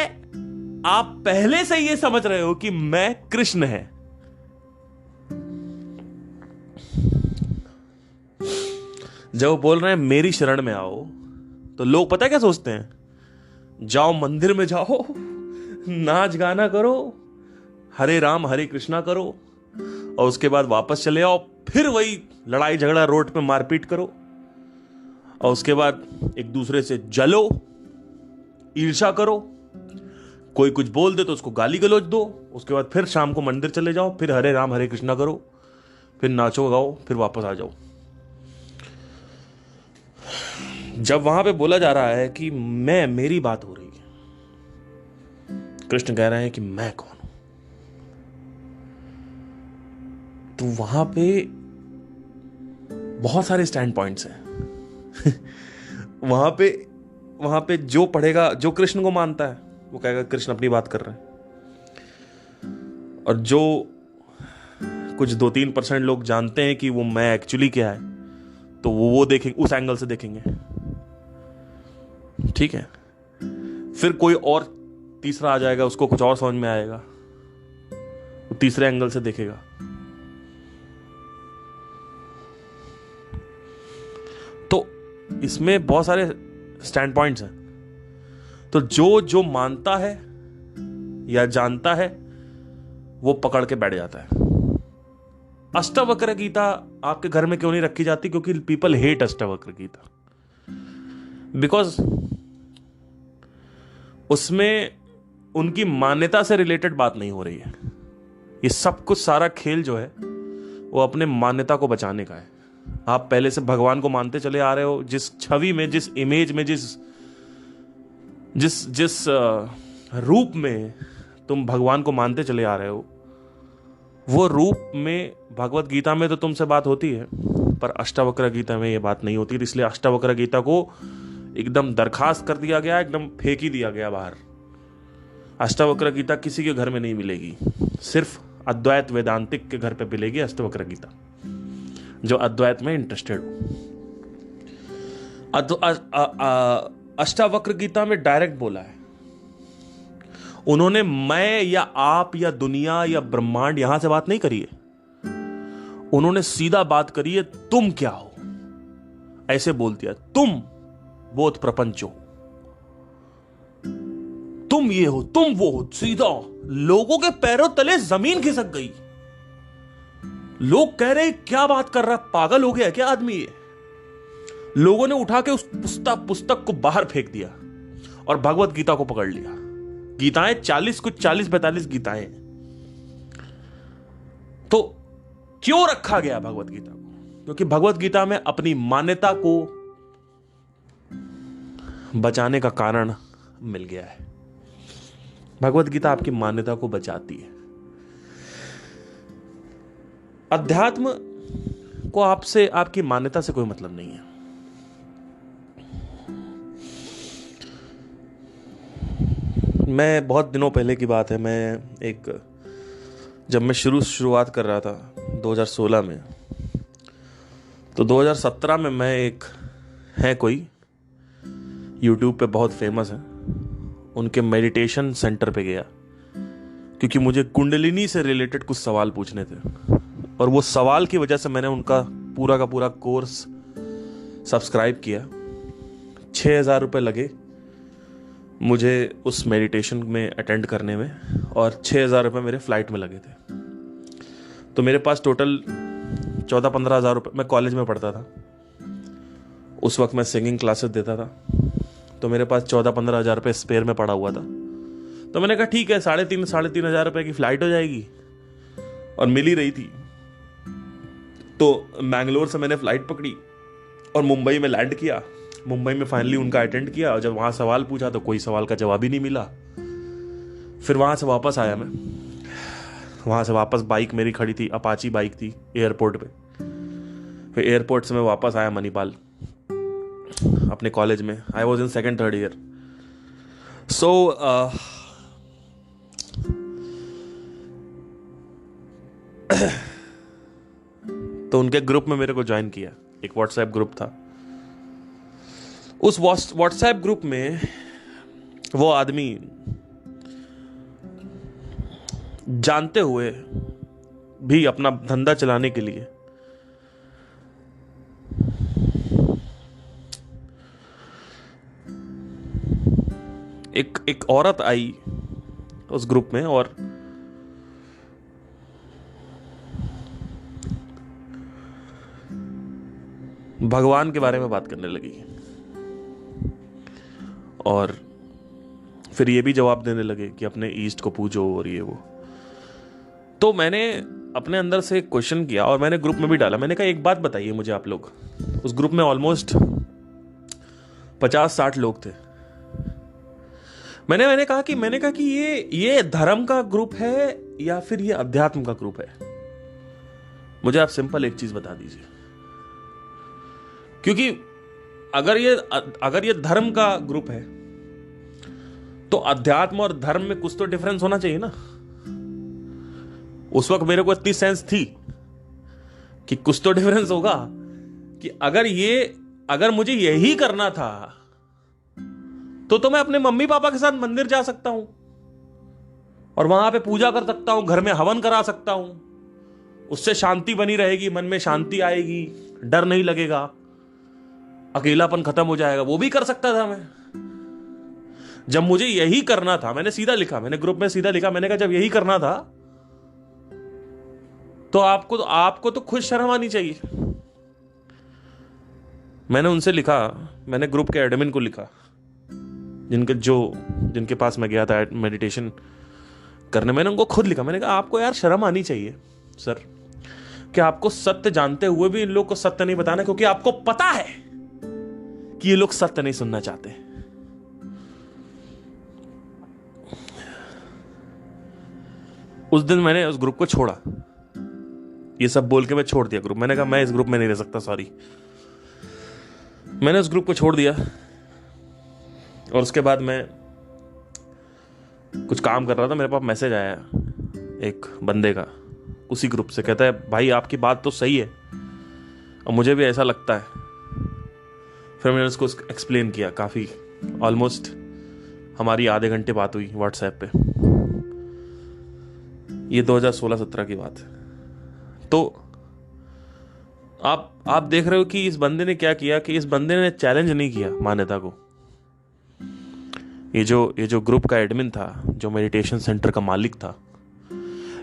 आप पहले से ये समझ रहे हो कि मैं कृष्ण है। जब वो बोल रहे हैं मेरी शरण में आओ, तो लोग पता है क्या सोचते हैं? जाओ मंदिर में जाओ, नाच गाना करो, हरे राम हरे कृष्णा करो, और उसके बाद वापस चले आओ, फिर वही लड़ाई झगड़ा रोड पे मारपीट करो, और उसके बाद एक दूसरे से जलो, ईर्ष्या करो, कोई कुछ बोल दे तो उसको गाली गलौज दो, उसके बाद फिर शाम को मंदिर चले जाओ, फिर हरे राम हरे कृष्णा करो, फिर नाचो गाओ, फिर वापस आ जाओ। जब वहां पे बोला जा रहा है कि मैं, मेरी बात हो रही है, कृष्ण कह रहे हैं कि मैं कौन हूं, तो वहां पे बहुत सारे स्टैंड पॉइंट्स हैं। वहां पे जो पढ़ेगा, जो कृष्ण को मानता है, वो कहेगा कृष्ण अपनी बात कर रहे हैं। और जो कुछ 2-3% लोग जानते हैं कि वो मैं एक्चुअली क्या है, तो वो देखेंगे, उस एंगल से देखेंगे, ठीक है। फिर कोई और तीसरा आ जाएगा, उसको कुछ और समझ में आएगा, वो तीसरे एंगल से देखेगा। तो इसमें बहुत सारे स्टैंड पॉइंट्स हैं। तो जो जो मानता है या जानता है वो पकड़ के बैठ जाता है। अष्टावक्र गीता आपके घर में क्यों नहीं रखी जाती? क्योंकि people hate Ashtavakra Gita, because उसमें उनकी मान्यता से रिलेटेड बात नहीं हो रही है। ये सब कुछ, सारा खेल जो है वो अपने मान्यता को बचाने का है। आप पहले से भगवान को मानते चले आ रहे हो, जिस छवि में, जिस इमेज में, जिस रूप में तुम भगवान को मानते चले आ रहे हो, वो रूप में भगवत गीता में तो तुमसे बात होती है, पर अष्टावक्र गीता में ये बात नहीं होती। इसलिए अष्टावक्र गीता को एकदम दरखास्त कर दिया गया, एकदम फेंक ही दिया गया बाहर। अष्टावक्र गीता किसी के घर में नहीं मिलेगी, सिर्फ अद्वैत वेदांतिक के घर पे मिलेगी अष्टावक्र गीता, जो अद्वैत में इंटरेस्टेड हो। अष्टावक्र गीता में डायरेक्ट बोला है, उन्होंने मैं या आप या दुनिया या ब्रह्मांड यहां से बात नहीं करी है, उन्होंने सीधा बात करी है तुम क्या हो, ऐसे बोल दिया, तुम बोध प्रपंच हो, तुम ये हो, तुम वो हो। सीधा लोगों के पैरों तले जमीन खिसक गई। लोग कह रहे क्या बात कर रहा, पागल हो गया क्या आदमी ये। लोगों ने उठा के उस पुस्तक को बाहर फेंक दिया और भगवत गीता को पकड़ लिया। गीताएं 40-45 गीताएं। तो क्यों रखा गया भगवत गीता को? क्योंकि भगवत गीता में अपनी मान्यता को बचाने का कारण मिल गया है। भगवत गीता आपकी मान्यता को बचाती है। अध्यात्म को आपसे, आपकी मान्यता से कोई मतलब नहीं है। मैं बहुत दिनों पहले की बात है, जब मैं शुरुआत कर रहा था 2016 में, तो 2017 में मैं कोई YouTube पे बहुत फेमस है, उनके मेडिटेशन सेंटर पे गया, क्योंकि मुझे कुंडलिनी से रिलेटेड कुछ सवाल पूछने थे, और वो सवाल की वजह से मैंने उनका पूरा का पूरा कोर्स सब्सक्राइब किया। 6,000 रुपये लगे मुझे उस मेडिटेशन में अटेंड करने में, और 6,000 रुपये मेरे फ्लाइट में लगे थे। तो मेरे पास टोटल 14-15 हज़ार रुपये। मैं कॉलेज में पढ़ता था, उस वक्त मैं सिंगिंग क्लासेस देता था, तो मेरे पास 14-15 हज़ार रुपये स्पेयर में पड़ा हुआ था। तो मैंने कहा ठीक है, 3,500 रुपये की फ़्लाइट हो जाएगी, और मिल ही रही थी। तो मैंगलोर से मैंने फ़्लाइट पकड़ी और मुंबई में लैंड किया। मुंबई में फाइनली उनका अटेंड किया, और जब वहाँ सवाल पूछा तो कोई सवाल का जवाब ही नहीं मिला। फिर वहाँ से वापस आया मैं। वहाँ से वापस बाइक मेरी खड़ी थी, अपाची बाइक थी, एयरपोर्ट पे। फिर एयरपोर्ट से मैं वापस आया मणिपाल अपने कॉलेज में। I was in 2nd-3rd year. तो उनके ग्रुप में मेरे को ज्वाइन किया। एक व्हाट्सएप ग्रुप था। उस व्हाट्सएप ग्रुप में वो आदमी जानते हुए भी अपना धंधा चलाने के लिए एक औरत आई उस ग्रुप में, और भगवान के बारे में बात करने लगी, और फिर ये भी जवाब देने लगे कि अपने ईस्ट को पूजो और ये वो। तो मैंने अपने अंदर से एक क्वेश्चन किया, और मैंने ग्रुप में भी डाला। मैंने कहा एक बात बताइए मुझे आप लोग। उस ग्रुप में ऑलमोस्ट 50-60 लोग थे। मैंने कहा कि ये धर्म का ग्रुप है या फिर ये अध्यात्म का ग्रुप है? मुझे आप सिंपल एक चीज बता दीजिए। क्योंकि अगर ये धर्म का ग्रुप है, तो अध्यात्म और धर्म में कुछ तो डिफरेंस होना चाहिए ना। उस वक्त मेरे को इतनी सेंस थी कि कुछ तो डिफरेंस होगा, कि अगर मुझे यही करना था तो मैं अपने मम्मी पापा के साथ मंदिर जा सकता हूं, और वहां पे पूजा कर सकता हूं, घर में हवन करा सकता हूं। उससे शांति बनी रहेगी, मन में शांति आएगी, डर नहीं लगेगा, अकेलापन खत्म हो जाएगा। वो भी कर सकता था मैं। जब मुझे यही करना था, मैंने सीधा लिखा, मैंने ग्रुप में सीधा लिखा, मैंने कहा जब यही करना था तो आपको तो खुद शर्म आनी चाहिए। मैंने उनसे लिखा, मैंने ग्रुप के एडमिन को लिखा, जिनके पास मैं गया था मेडिटेशन करने। मैंने उनको खुद लिखा, मैंने कहा आपको यार शर्म आनी चाहिए सर, कि आपको सत्य जानते हुए भी इन लोग को सत्य नहीं बताना, क्योंकि आपको पता है कि ये लोग सत्य नहीं सुनना चाहते। उस दिन मैंने उस ग्रुप को छोड़ा, ये सब बोल के मैं छोड़ दिया ग्रुप। मैंने कहा मैं इस ग्रुप में नहीं रह सकता, सॉरी। मैंने उस ग्रुप को छोड़ दिया, और उसके बाद मैं कुछ काम कर रहा था, मेरे पास मैसेज आया एक बंदे का उसी ग्रुप से। कहता है भाई आपकी बात तो सही है और मुझे भी ऐसा लगता है। फिर मैंने उसको एक्सप्लेन किया काफ़ी, ऑलमोस्ट हमारी आधे घंटे बात हुई व्हाट्सएप पे। ये 2016-17 की बात है। तो आप देख रहे हो कि इस बंदे ने क्या किया कि इस बंदे ने चैलेंज नहीं किया मान्यता को। ये जो ग्रुप का एडमिन था, जो मेडिटेशन सेंटर का मालिक था,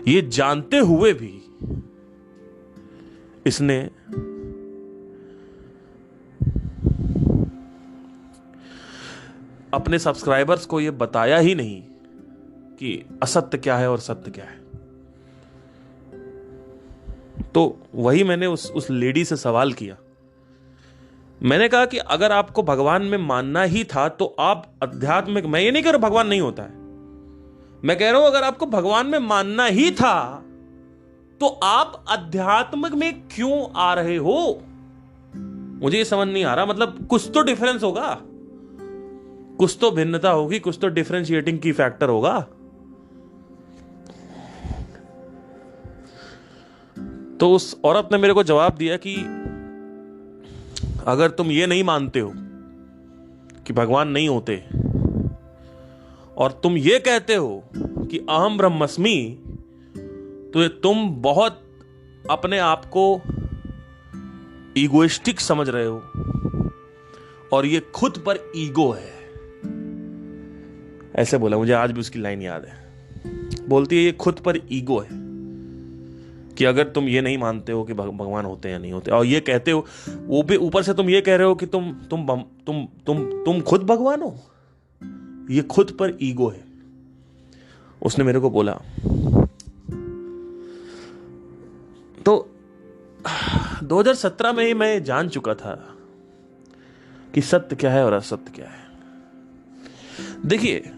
ये जानते हुए भी इसने अपने सब्सक्राइबर्स को ये बताया ही नहीं कि असत्य क्या है और सत्य क्या है। तो वही मैंने उस लेडी से सवाल किया। मैंने कहा कि अगर आपको भगवान में मानना ही था तो आप आध्यात्मिक, मैं ये नहीं कह रहा भगवान नहीं होता है, मैं कह रहा हूं अगर आपको भगवान में मानना ही था तो आप अध्यात्मिक में क्यों आ रहे हो? मुझे ये समझ नहीं आ रहा। मतलब कुछ तो डिफरेंस होगा, कुछ तो भिन्नता होगी, कुछ तो डिफरेंशिएटिंग की फैक्टर होगा। तो उस औरत ने मेरे को जवाब दिया कि अगर तुम ये नहीं मानते हो कि भगवान नहीं होते और तुम ये कहते हो कि अहम ब्रह्मस्मि, तो तुम बहुत अपने आप को ईगोइस्टिक समझ रहे हो और ये खुद पर ईगो है। ऐसे बोला, मुझे आज भी उसकी लाइन याद है। बोलती है ये खुद पर ईगो है कि अगर तुम ये नहीं मानते हो कि भगवान होते हैं या नहीं होते और ये कहते हो, वो भी ऊपर से तुम ये कह रहे हो कि तुम खुद भगवान हो, ये खुद पर ईगो है। उसने मेरे को बोला। तो 2017 में ही मैं जान चुका था कि सत्य क्या है और असत्य क्या है। देखिए,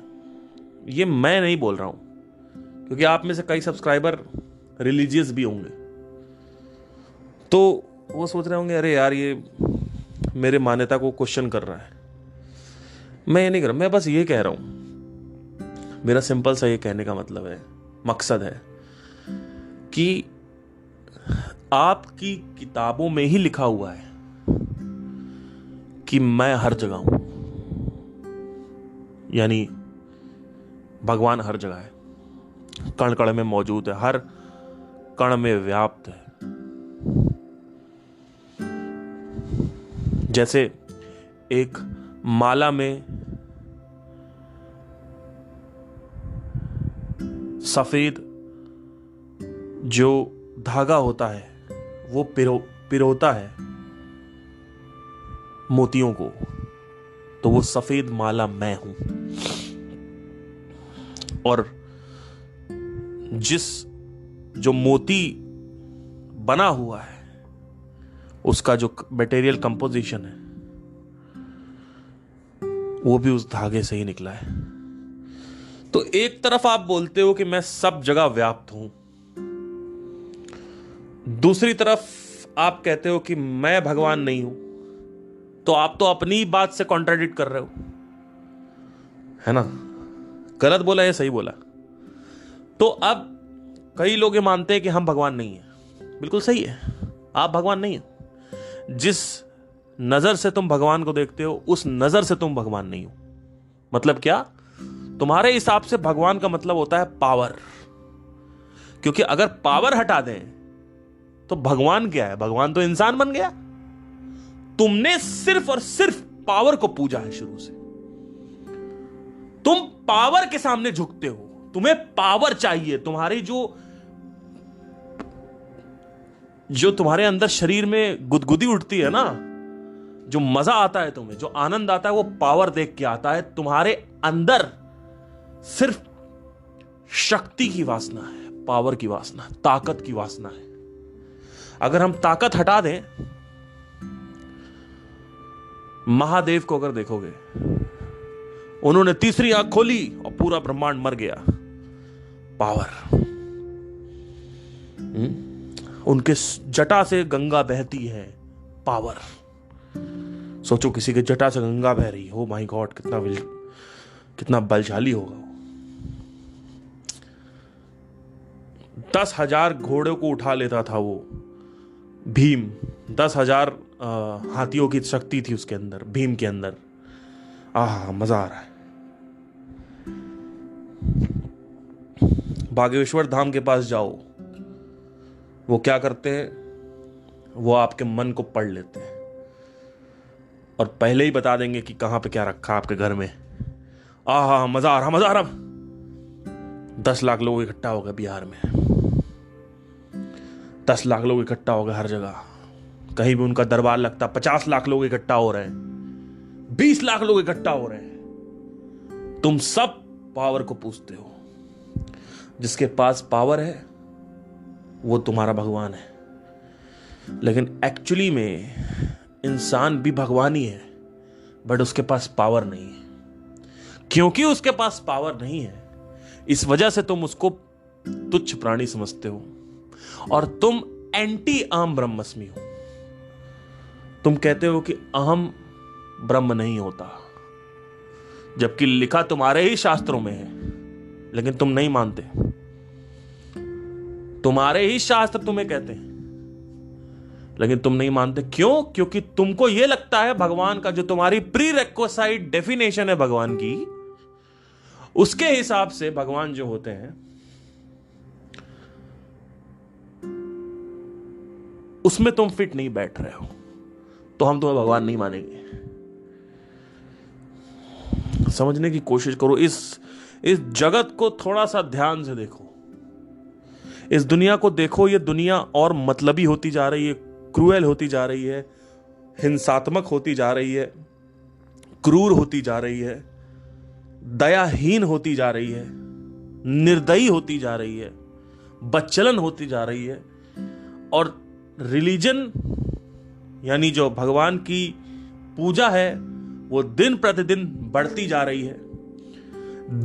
ये मैं नहीं बोल रहा हूं, क्योंकि आप में से कई सब्सक्राइबर रिलीजियस भी होंगे, तो वो सोच रहे होंगे अरे यार ये मेरे मान्यता को क्वेश्चन कर रहा है। मैं ये नहीं कर रहा, मैं बस ये कह रहा हूं, मेरा सिंपल सा ये कहने का मतलब है, मकसद है कि आपकी किताबों में ही लिखा हुआ है कि मैं हर जगह हूं, यानी भगवान हर जगह है, कण कण में मौजूद है, हर कण में व्याप्त है। जैसे एक माला में सफेद जो धागा होता है वो पिरोता है मोतियों को, तो वो सफेद माला मैं हूं। और जो मोती बना हुआ है उसका जो मटेरियल कंपोजिशन है वो भी उस धागे से ही निकला है। तो एक तरफ आप बोलते हो कि मैं सब जगह व्याप्त हूं, दूसरी तरफ आप कहते हो कि मैं भगवान नहीं हूं, तो आप तो अपनी बात से कॉन्ट्राडिक्ट कर रहे हो, है ना? गलत बोला या सही बोला? तो अब कई लोग ये मानते हैं कि हम भगवान नहीं हैं। बिल्कुल सही है, आप भगवान नहीं हैं। जिस नजर से तुम भगवान को देखते हो उस नजर से तुम भगवान नहीं हो। मतलब क्या? तुम्हारे हिसाब से भगवान का मतलब होता है पावर, क्योंकि अगर पावर हटा दें तो भगवान क्या है? भगवान तो इंसान बन गया। तुमने सिर्फ और सिर्फ पावर को पूजा है शुरू से। तुम पावर के सामने झुकते हो, तुम्हें पावर चाहिए। तुम्हारी जो तुम्हारे अंदर शरीर में गुदगुदी उठती है ना, जो मजा आता है तुम्हें, जो आनंद आता है, वो पावर देख के आता है। तुम्हारे अंदर सिर्फ शक्ति की वासना है, पावर की वासना, ताकत की वासना है। अगर हम ताकत हटा दें, महादेव को अगर देखोगे, उन्होंने तीसरी आंख खोली और पूरा ब्रह्मांड मर गया। पावर। उनके जटा से गंगा बहती है। पावर। सोचो किसी के जटा से गंगा बह रही हो, माय गॉड, कितना बलशाली होगा वो। 10,000 घोड़ों को उठा लेता था वो भीम। 10,000 हाथियों की शक्ति थी उसके अंदर, भीम के अंदर। मजा आ रहा है। बागेश्वर धाम के पास जाओ, वो क्या करते हैं, वो आपके मन को पढ़ लेते हैं और पहले ही बता देंगे कि कहां पे क्या रखा आपके घर में। आहा, मजा आ रहा, मजा आ रहा। 10 लाख लोग इकट्ठा हो गए बिहार में, 10 लाख लोग इकट्ठा हो गए हर जगह, कहीं भी उनका दरबार लगता 50 लाख लोग इकट्ठा हो रहे हैं, 20 लाख लोग इकट्ठा हो रहे हैं। तुम सब पावर को पूछते हो। जिसके पास पावर है वो तुम्हारा भगवान है, लेकिन एक्चुअली में इंसान भी भगवान ही है, बट उसके पास पावर नहीं है। क्योंकि उसके पास पावर नहीं है, इस वजह से तुम उसको तुच्छ प्राणी समझते हो और तुम एंटी अहम ब्रह्मस्मि हो। तुम कहते हो कि अहम ब्रह्म नहीं होता, जबकि लिखा तुम्हारे ही शास्त्रों में है, लेकिन तुम नहीं मानते। तुम्हारे ही शास्त्र तुम्हें कहते हैं, लेकिन तुम नहीं मानते। क्यों? क्योंकि तुमको यह लगता है भगवान का जो तुम्हारी प्री रिक्विजिट डेफिनेशन है भगवान की, उसके हिसाब से भगवान जो होते हैं उसमें तुम फिट नहीं बैठ रहे हो, तो हम तुम्हें भगवान नहीं मानेंगे। समझने की कोशिश करो, इस जगत को थोड़ा सा ध्यान से देखो, इस दुनिया को देखो। ये दुनिया और मतलबी होती जा रही है, क्रूएल होती जा रही है, हिंसात्मक होती जा रही है, क्रूर होती जा रही है, दयाहीन होती जा रही है, निर्दयी होती जा रही है, बच्चलन होती जा रही है। और रिलीजन यानी जो भगवान की पूजा है वो दिन प्रतिदिन बढ़ती जा रही है।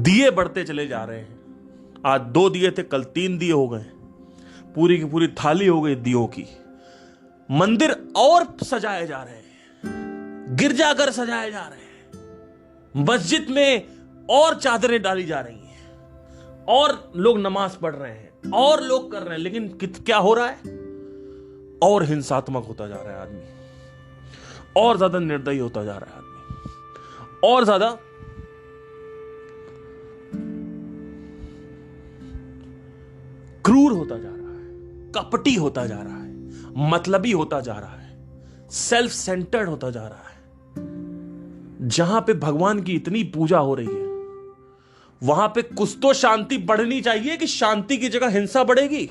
दिए बढ़ते चले जा रहे हैं। आज 2 दिए थे, कल 3 दिए हो गए, पूरी की पूरी थाली हो गई दियों की। मंदिर और सजाए जा रहे हैं, गिरजाघर सजाए जा रहे हैं, मस्जिद में और चादरें डाली जा रही हैं, और लोग नमाज पढ़ रहे हैं, और लोग कर रहे हैं, लेकिन क्या हो रहा है? और हिंसात्मक होता जा रहा है आदमी, और ज्यादा निर्दयी होता जा रहा है आदमी, और ज्यादा क्रूर होता जा रहा है, कपटी होता जा रहा है, मतलबी होता जा रहा है, सेल्फ सेंटर्ड होता जा रहा है। जहां पे भगवान की इतनी पूजा हो रही है, वहां पे कुछ तो शांति बढ़नी चाहिए कि शांति की जगह हिंसा बढ़ेगी?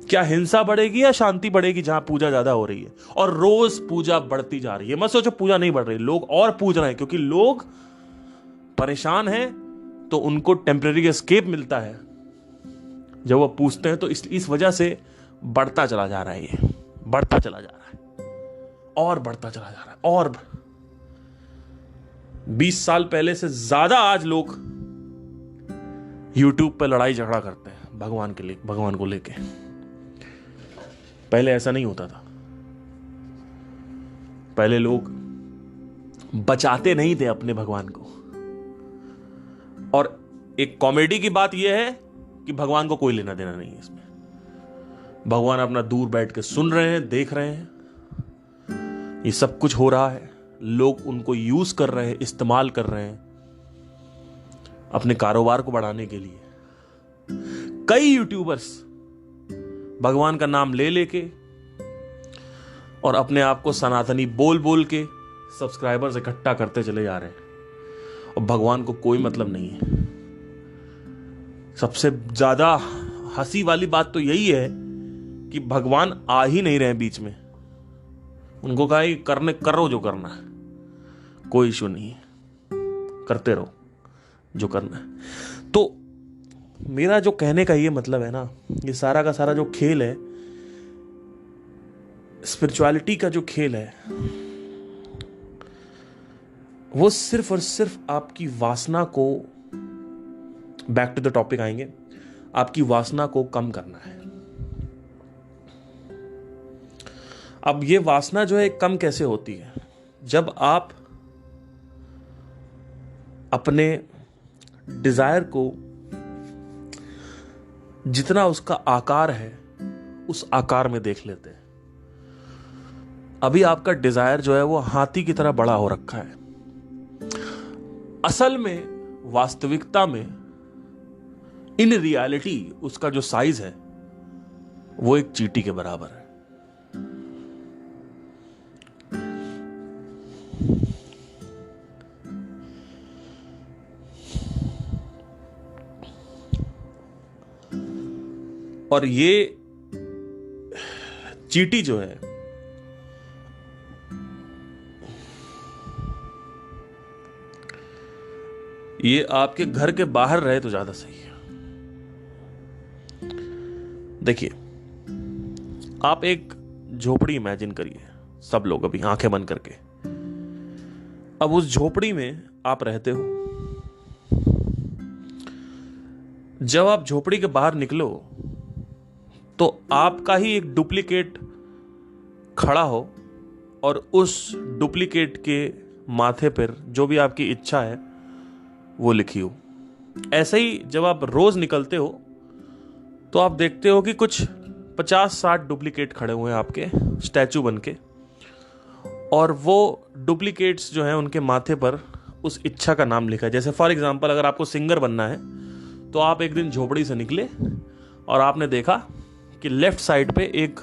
क्या हिंसा बढ़ेगी या शांति बढ़ेगी जहां पूजा ज्यादा हो रही है? और रोज पूजा बढ़ती जा रही है। मत सोचो पूजा नहीं बढ़ रही, लोग और पूज रहे हैं, क्योंकि लोग परेशान हैं तो उनको टेम्परेरी एस्केप मिलता है जब वो पूछते हैं। तो इस वजह से बढ़ता चला जा रहा है, ये बढ़ता चला जा रहा है और बढ़ता चला जा रहा है। और 20 साल पहले से ज्यादा आज लोग YouTube पे लड़ाई झगड़ा करते हैं भगवान के लिए, भगवान को लेके। पहले ऐसा नहीं होता था। पहले लोग बचाते नहीं थे अपने भगवान को। और एक कॉमेडी की बात यह है कि भगवान को कोई लेना देना नहीं है इसमें। भगवान अपना दूर बैठ के सुन रहे हैं, देख रहे हैं, ये सब कुछ हो रहा है। लोग उनको यूज कर रहे हैं, इस्तेमाल कर रहे हैं अपने कारोबार को बढ़ाने के लिए। कई यूट्यूबर्स भगवान का नाम ले लेके और अपने आप को सनातनी बोल बोल के सब्सक्राइबर्स इकट्ठा करते चले जा रहे हैं, और भगवान को कोई मतलब नहीं है। सबसे ज्यादा हंसी वाली बात तो यही है कि भगवान आ ही नहीं रहे बीच में। उनको कहा कि करो जो करना है, कोई इशू नहीं है, करते रहो जो करना है। तो मेरा जो कहने का ये मतलब है ना, ये सारा का सारा जो खेल है, स्पिरिचुअलिटी का जो खेल है, वो सिर्फ और सिर्फ आपकी वासना को, बैक टू द टॉपिक आएंगे, आपकी वासना को कम करना है। अब ये वासना जो है कम कैसे होती है? जब आप अपने डिजायर को, जितना उसका आकार है, उस आकार में देख लेते हैं। अभी आपका डिजायर जो है वो हाथी की तरह बड़ा हो रखा है। असल में, वास्तविकता में इन रियलिटी उसका जो साइज है वो एक चींटी के बराबर है। और ये चींटी जो है ये आपके घर के बाहर रहे तो ज्यादा सही है। देखिए, आप एक झोपड़ी इमेजिन करिए, सब लोग अभी आंखें बंद करके। अब उस झोपड़ी में आप रहते हो। जब आप झोपड़ी के बाहर निकलो तो आपका ही एक डुप्लीकेट खड़ा हो और उस डुप्लीकेट के माथे पर जो भी आपकी इच्छा है वो लिखी हो। ऐसे ही जब आप रोज निकलते हो तो आप देखते हो कि कुछ 50-60 डुप्लीकेट खड़े हुए हैं आपके स्टैचू बनके, और वो डुप्लीकेट्स जो हैं उनके माथे पर उस इच्छा का नाम लिखा है। जैसे फॉर एग्जांपल, अगर आपको सिंगर बनना है तो आप एक दिन झोपड़ी से निकले और आपने देखा कि लेफ्ट साइड पे एक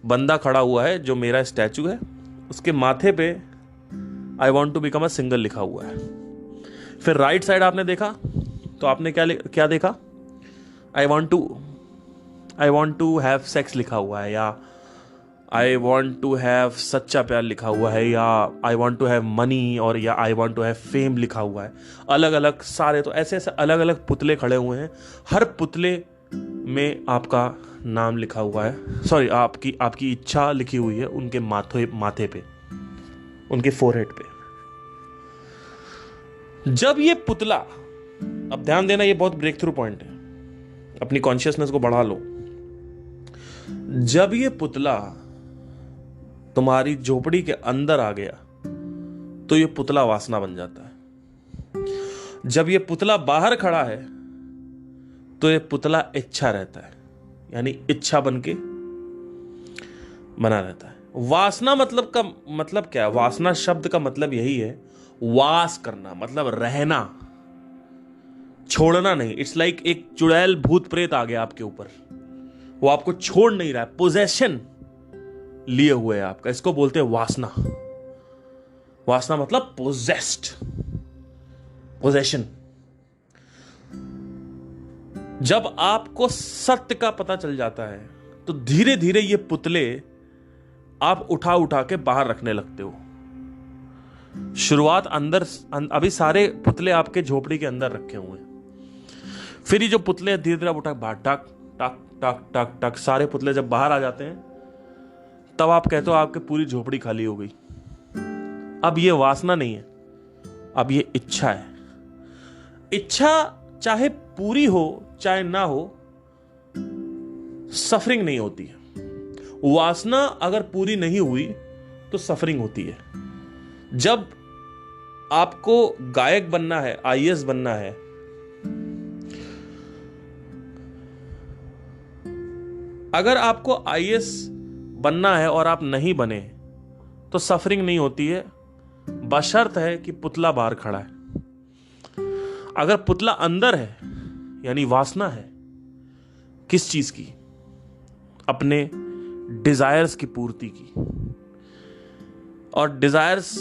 बंदा खड़ा हुआ है जो मेरा स्टैचू है, उसके माथे पे I want to become a singer लिखा हुआ है। फिर राइट साइड आपने देखा तो आपने क्या देखा, I want to have sex लिखा हुआ है, या आई वॉन्ट टू हैव सच्चा प्यार लिखा हुआ है, या I want to have money, और या I want to have fame लिखा हुआ है। अलग अलग सारे, तो ऐसे ऐसे अलग अलग पुतले खड़े हुए हैं। हर पुतले में आपका नाम लिखा हुआ है, सॉरी आपकी इच्छा लिखी हुई है उनके माथे पे, उनके फोरहेड पे। जब ये पुतला, अब ध्यान देना, ये बहुत ब्रेक थ्रू पॉइंट है, अपनी कॉन्शियसनेस को बढ़ा लो। जब ये पुतला तुम्हारी झोपड़ी के अंदर आ गया तो ये पुतला वासना बन जाता है। जब ये पुतला बाहर खड़ा है तो ये पुतला इच्छा रहता है, यानी इच्छा बनके बना रहता है। वासना मतलब क्या है? वासना शब्द का मतलब यही है, वास करना, मतलब रहना, छोड़ना नहीं। इट्स लाइक एक चुड़ैल भूत प्रेत आ गया आपके ऊपर, वो आपको छोड़ नहीं रहा है, पोजेशन लिए हुए है आपका। इसको बोलते हैं वासना। वासना मतलब पोजेस्ड, पोजेशन। जब आपको सत्य का पता चल जाता है तो धीरे धीरे ये पुतले आप उठा उठा के बाहर रखने लगते हो। शुरुआत अंदर, अभी सारे पुतले आपके झोपड़ी के अंदर रखे हुए हैं। फिर ये जो पुतले धीरे धीरे उठा बाहर, टक टक टक टक टक, सारे पुतले जब बाहर आ जाते हैं तब आप कहते हो आपकी पूरी झोपड़ी खाली हो गई। अब ये वासना नहीं है, अब ये इच्छा है। इच्छा चाहे पूरी हो चाहे ना हो, सफरिंग नहीं होती है। वासना अगर पूरी नहीं हुई तो सफरिंग होती है। जब आपको गायक बनना है, आईएएस बनना है, अगर आपको आईएएस बनना है और आप नहीं बने तो सफरिंग नहीं होती है, बशर्त है कि पुतला बाहर खड़ा है। अगर पुतला अंदर है यानी वासना है, किस चीज की? अपने डिजायर्स की पूर्ति की। और डिजायर्स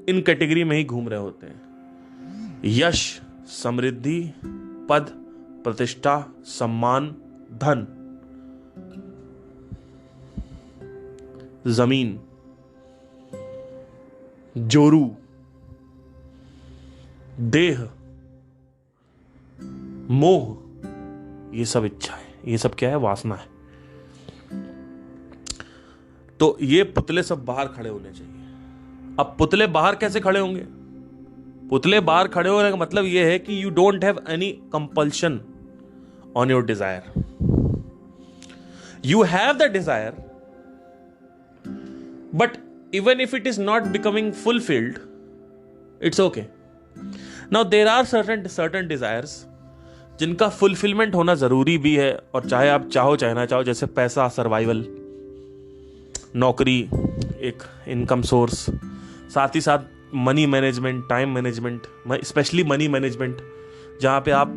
इन कैटेगरी में ही घूम रहे होते हैं: यश, समृद्धि, पद, प्रतिष्ठा, सम्मान, धन, जमीन, जोरू, देह, मोह, ये सब इच्छा है। ये सब क्या है? वासना है। तो ये पुतले सब बाहर खड़े होने चाहिए। अब पुतले बाहर कैसे खड़े होंगे? पुतले बाहर खड़े होने का मतलब यह है कि you don't have any compulsion on your desire. You have the desire, but even if it is not becoming fulfilled, it's okay. Now there are certain desires जिनका fulfillment होना जरूरी भी है, और चाहे आप चाहो चाहे ना चाहो, जैसे पैसा, सर्वाइवल, नौकरी, एक इनकम सोर्स, साथ ही साथ money management, time management, specially money management, जहां पे आप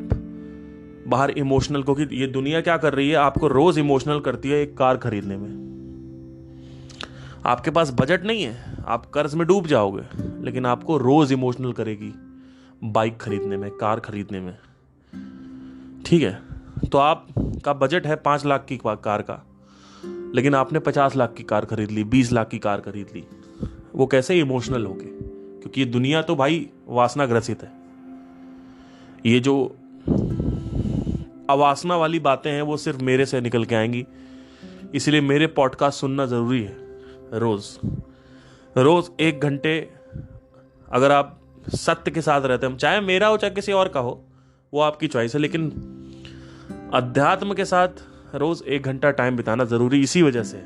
बाहर इमोशनल, क्योंकि ये दुनिया क्या कर रही है, आपको रोज इमोशनल करती है एक कार खरीदने में। आपके पास बजट नहीं है, आप कर्ज में डूब जाओगे, लेकिन आपको रोज इमोशनल करेगी बाइक खरीदने में, कार खरीदने में। ठीक है, तो आपका बजट है 5 लाख की कार का, लेकिन आपने 50 लाख की कार खरीद ली, 20 लाख की कार खरीद ली। वो कैसे? इमोशनल होके, क्योंकि ये दुनिया तो भाई वासना ग्रसित है। ये जो अवासना वाली बातें हैं वो सिर्फ मेरे से निकल के आएंगी, इसलिए मेरे पॉडकास्ट सुनना जरूरी है। रोज 1 घंटे अगर आप सत्य के साथ रहते हैं, चाहे मेरा हो चाहे किसी और का हो, वो आपकी चॉइस है, लेकिन अध्यात्म के साथ रोज 1 घंटा टाइम बिताना जरूरी इसी वजह से है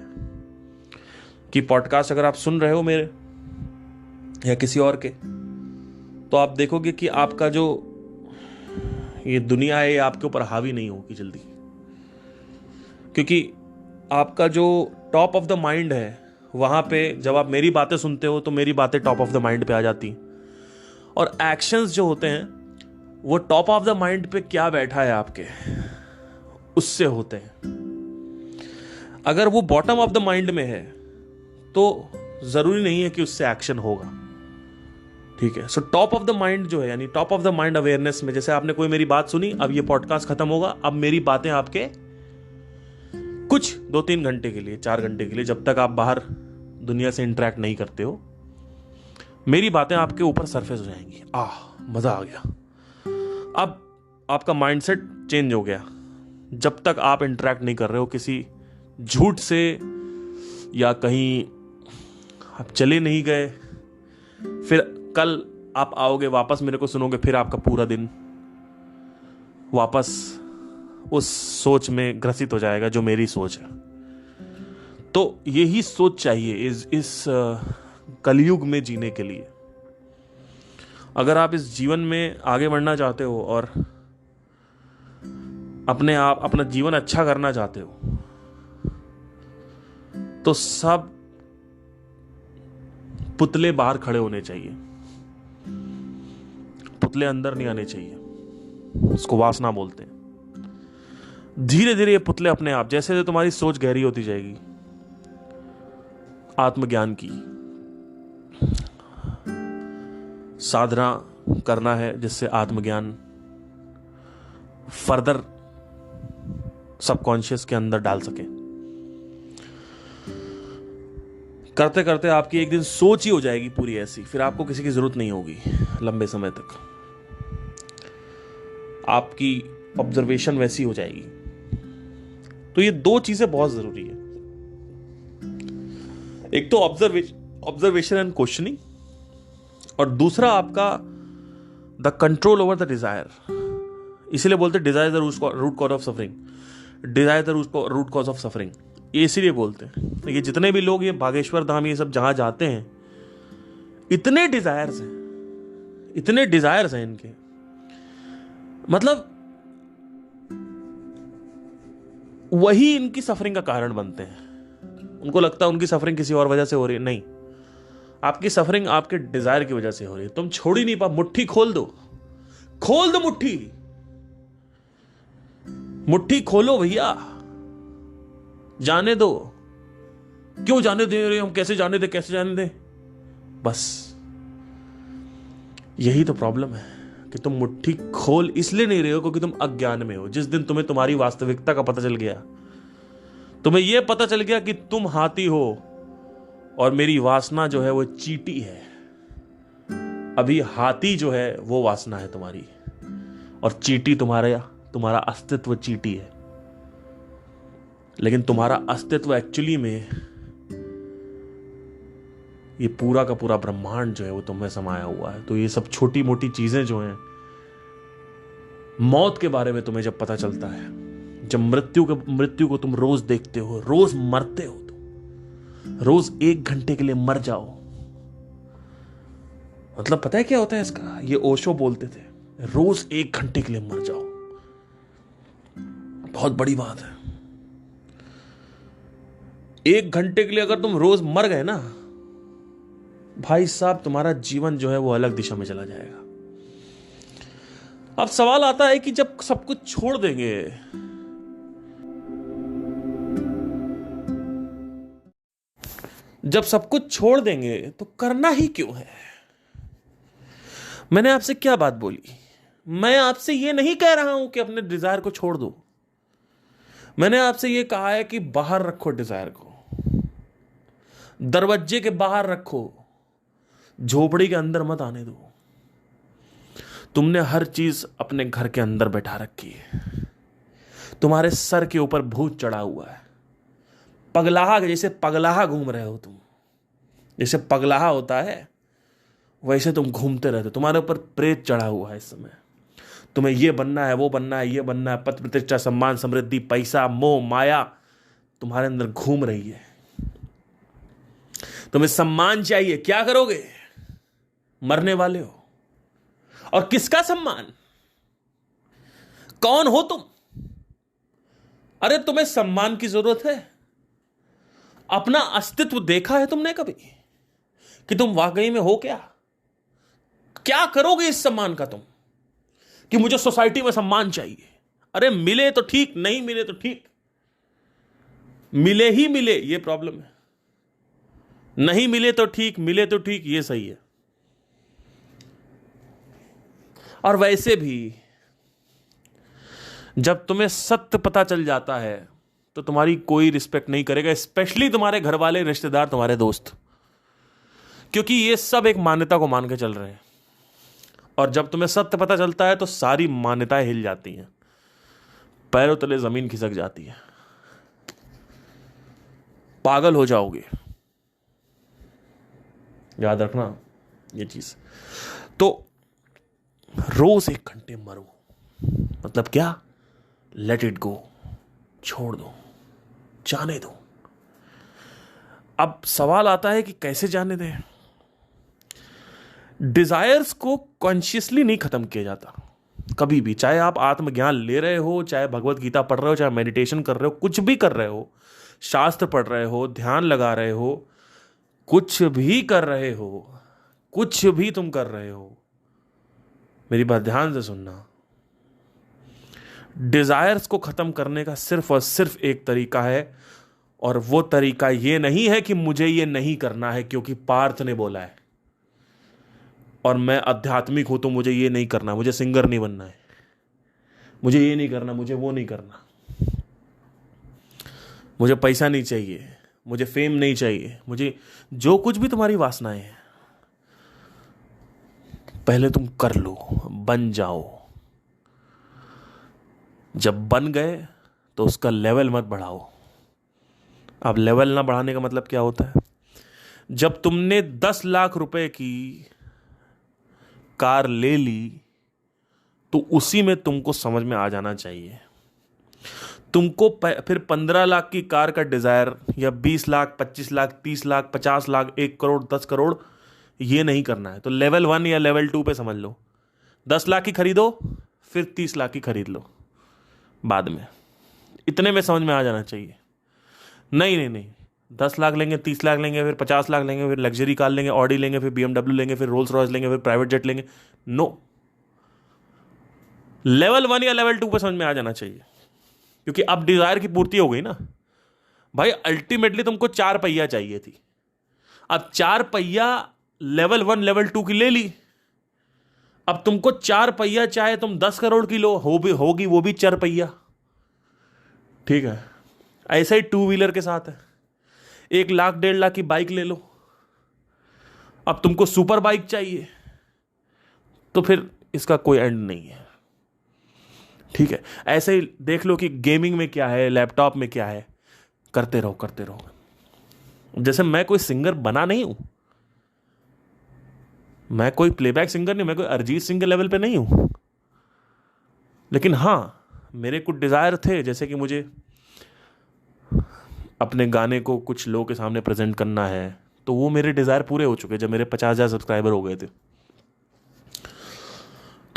कि पॉडकास्ट अगर आप सुन रहे हो मेरे या किसी और के, तो आप देखोगे कि आपका जो ये दुनिया है ये आपके ऊपर हावी नहीं होगी जल्दी, क्योंकि आपका जो टॉप ऑफ द माइंड है वहां पे जब आप मेरी बातें सुनते हो तो मेरी बातें टॉप ऑफ द माइंड पे आ जाती, और एक्शंस जो होते हैं वो टॉप ऑफ द माइंड पे क्या बैठा है आपके, उससे होते हैं। अगर वो बॉटम ऑफ द माइंड में है तो जरूरी नहीं है कि उससे एक्शन होगा। ठीक है, so top of the mind जो है, यानी top of the mind awareness में, जैसे आपने कोई मेरी बात सुनी, अब ये पॉडकास्ट खत्म होगा, अब मेरी बातें आपके कुछ 2-3 घंटे के लिए, 4 घंटे के लिए, जब तक आप बाहर दुनिया से इंटरेक्ट नहीं करते हो, मेरी बातें आपके ऊपर सरफेस हो जाएंगी। मजा आ गया, अब आपका माइंडसेट चेंज हो गया। जब तक आप इंटरेक्ट नहीं कर रहे हो किसी झूठ से, या कहीं आप चले नहीं गए, फिर कल आप आओगे वापस मेरे को सुनोगे, फिर आपका पूरा दिन वापस उस सोच में ग्रसित हो जाएगा जो मेरी सोच है। तो यही सोच चाहिए इस कलयुग में जीने के लिए। अगर आप इस जीवन में आगे बढ़ना चाहते हो और अपना जीवन अच्छा करना चाहते हो, तो सब पुतले बाहर खड़े होने चाहिए, पुतले अंदर नहीं आने चाहिए। उसको वासना बोलते हैं। धीरे धीरे ये पुतले अपने आप, जैसे जैसे तुम्हारी सोच गहरी होती जाएगी, आत्मज्ञान की साधना करना है जिससे आत्मज्ञान फर्दर सबकॉन्शियस के अंदर डाल सके। करते करते आपकी एक दिन सोच ही हो जाएगी पूरी ऐसी, फिर आपको किसी की जरूरत नहीं होगी लंबे समय तक। आपकी ऑब्जर्वेशन वैसी हो जाएगी। तो ये 2 चीजें बहुत जरूरी है, एक तो ऑब्जर्वेशन एंड क्वेश्चनिंग, और दूसरा आपका the control over the desire. इसीलिए बोलते desire the root cause of suffering, desire the root cause of suffering, ये इसीलिए बोलते हैं। ये जितने भी लोग ये बागेश्वर धाम ये सब जहां जाते हैं, इतने डिजायर्स हैं इनके, मतलब वही इनकी सफरिंग का कारण बनते हैं। उनको लगता है उनकी सफरिंग किसी और वजह से हो रही है, नहीं, आपकी सफरिंग आपके डिजायर की वजह से हो रही है। तुम छोड़ ही नहीं पा, मुट्ठी खोल दो मुट्ठी खोलो भैया, जाने दो। क्यों जाने दे रहे हम, कैसे जाने दे, बस यही तो प्रॉब्लम है कि तुम मुट्ठी खोल इसलिए नहीं रहे हो क्योंकि तुम अज्ञान में हो। जिस दिन तुम्हें तुम्हारी वास्तविकता का पता चल गया, तुम्हें यह पता चल गया कि तुम हाथी हो और मेरी वासना जो है वो चींटी है। अभी हाथी जो है वो वासना है तुम्हारी, और चींटी तुम्हारा अस्तित्व चींटी है। लेकिन तुम्हारा अस्तित्व एक्चुअली में ये पूरा का पूरा ब्रह्मांड जो है वो तुम्हें समाया हुआ है। तो ये सब छोटी मोटी चीजें जो हैं, मौत के बारे में तुम्हें जब पता चलता है, जब मृत्यु को तुम रोज देखते हो, रोज मरते हो, तुम रोज 1 घंटे के लिए मर जाओ, मतलब पता है क्या होता है इसका? ये ओशो बोलते थे, रोज 1 घंटे के लिए मर जाओ, बहुत बड़ी बात है। 1 घंटे के लिए अगर तुम रोज मर गए ना भाई साहब, तुम्हारा जीवन जो है वो अलग दिशा में चला जाएगा। अब सवाल आता है कि जब सब कुछ छोड़ देंगे, जब सब कुछ छोड़ देंगे तो करना ही क्यों है? मैंने आपसे क्या बात बोली? मैं आपसे ये नहीं कह रहा हूं कि अपने डिजायर को छोड़ दो। मैंने आपसे ये कहा है कि बाहर रखो डिजायर को, दरवाजे के बाहर रखो, झोपड़ी के अंदर मत आने दो। तुमने हर चीज अपने घर के अंदर बैठा रखी है, तुम्हारे सर के ऊपर भूत चढ़ा हुआ है, पगलाहा, जैसे पगलाहा घूम रहे हो तुम। जैसे पगलाहा होता है वैसे तुम घूमते रहते हो, तुम्हारे ऊपर प्रेत चढ़ा हुआ है इस समय। तुम्हें ये बनना है, वो बनना है, ये बनना है, पद प्रतिष्ठा, सम्मान, समृद्धि, पैसा, मोह, माया तुम्हारे अंदर घूम रही है। तुम्हें सम्मान चाहिए, क्या करोगे? मरने वाले हो। और किसका सम्मान? कौन हो तुम? अरे तुम्हें सम्मान की जरूरत है? अपना अस्तित्व देखा है तुमने कभी कि तुम वाकई में हो क्या? क्या करोगे इस सम्मान का तुम कि मुझे सोसाइटी में सम्मान चाहिए? अरे मिले तो ठीक, नहीं मिले तो ठीक, मिले ही मिले ये प्रॉब्लम है, नहीं मिले तो ठीक, मिले तो ठीक ये सही है। और वैसे भी जब तुम्हें सत्य पता चल जाता है तो तुम्हारी कोई रिस्पेक्ट नहीं करेगा, स्पेशली तुम्हारे घर वाले, रिश्तेदार, तुम्हारे दोस्त, क्योंकि ये सब एक मान्यता को मान के चल रहे हैं। और जब तुम्हें सत्य पता चलता है तो सारी मान्यताएं हिल जाती हैं, पैरों तले जमीन खिसक जाती है, पागल हो जाओगे। याद रखना ये चीज। तो रोज 1 घंटे मरो, मतलब क्या? लेट इट गो, छोड़ दो, जाने दो। अब सवाल आता है कि कैसे जाने दें? डिजायर्स को कॉन्शियसली नहीं खत्म किया जाता कभी भी, चाहे आप आत्मज्ञान ले रहे हो, चाहे भगवत गीता पढ़ रहे हो, चाहे मेडिटेशन कर रहे हो, कुछ भी कर रहे हो, शास्त्र पढ़ रहे हो, ध्यान लगा रहे हो, कुछ भी कर रहे हो, कुछ भी तुम कर रहे हो, मेरी बात ध्यान से सुनना। डिजायर्स को खत्म करने का सिर्फ और सिर्फ एक तरीका है, और वो तरीका ये नहीं है कि मुझे ये नहीं करना है क्योंकि पार्थ ने बोला है, और मैं आध्यात्मिक हूं तो मुझे ये नहीं करना, मुझे सिंगर नहीं बनना है, मुझे ये नहीं करना, मुझे वो नहीं करना, मुझे पैसा नहीं चाहिए, मुझे फेम नहीं चाहिए, मुझे जो कुछ भी तुम्हारी वासनाएं हैं पहले तुम कर लो, बन जाओ। जब बन गए तो उसका लेवल मत बढ़ाओ। अब लेवल ना बढ़ाने का मतलब क्या होता है? जब तुमने 10 लाख रुपए की कार ले ली तो उसी में तुमको समझ में आ जाना चाहिए। तुमको फिर 15 लाख की कार का डिजायर, या 20 लाख, 25 लाख, 30 लाख, 50 लाख, 1 करोड़, 10 करोड़ ये नहीं करना है। तो लेवल 1 या लेवल 2 पे समझ लो, 10 लाख की खरीदो, फिर 30 लाख की खरीद लो बाद में, इतने में समझ में आ जाना चाहिए। नहीं नहीं नहीं, 10 लाख लेंगे, 30 लाख लेंगे, फिर 50 लाख लेंगे, फिर लग्जरी कार लेंगे, ऑडी लेंगे, फिर BMW लेंगे, फिर रोल्स रॉयस लेंगे, फिर प्राइवेट जेट लेंगे। नो, लेवल 1 या लेवल 2 पे समझ में आ जाना चाहिए, क्योंकि अब डिजायर की पूर्ति हो गई ना भाई। अल्टीमेटली तुमको 4 पहिया चाहिए थी, अब 4 पहिया लेवल 1 लेवल 2 की ले ली। अब तुमको 4 पहिया, चाहे तुम 10 करोड़ की लो, होगी वो भी 4 पहिया, ठीक है। ऐसा ही 2 व्हीलर के साथ है, 1 लाख 1.5 लाख की बाइक ले लो। अब तुमको सुपर बाइक चाहिए तो फिर इसका कोई एंड नहीं है, ठीक है। ऐसे ही देख लो कि गेमिंग में क्या है, लैपटॉप में क्या है, करते रहो करते रहो। जैसे मैं कोई सिंगर बना नहीं हूं, मैं कोई प्लेबैक सिंगर नहीं, मैं कोई अरिजीत सिंह के लेवल पे नहीं हूं, लेकिन हां मेरे कुछ डिजायर थे, जैसे कि मुझे अपने गाने को कुछ लोगों के सामने प्रेजेंट करना है, तो वो मेरे डिजायर पूरे हो चुके जब मेरे 50,000 सब्सक्राइबर हो गए थे।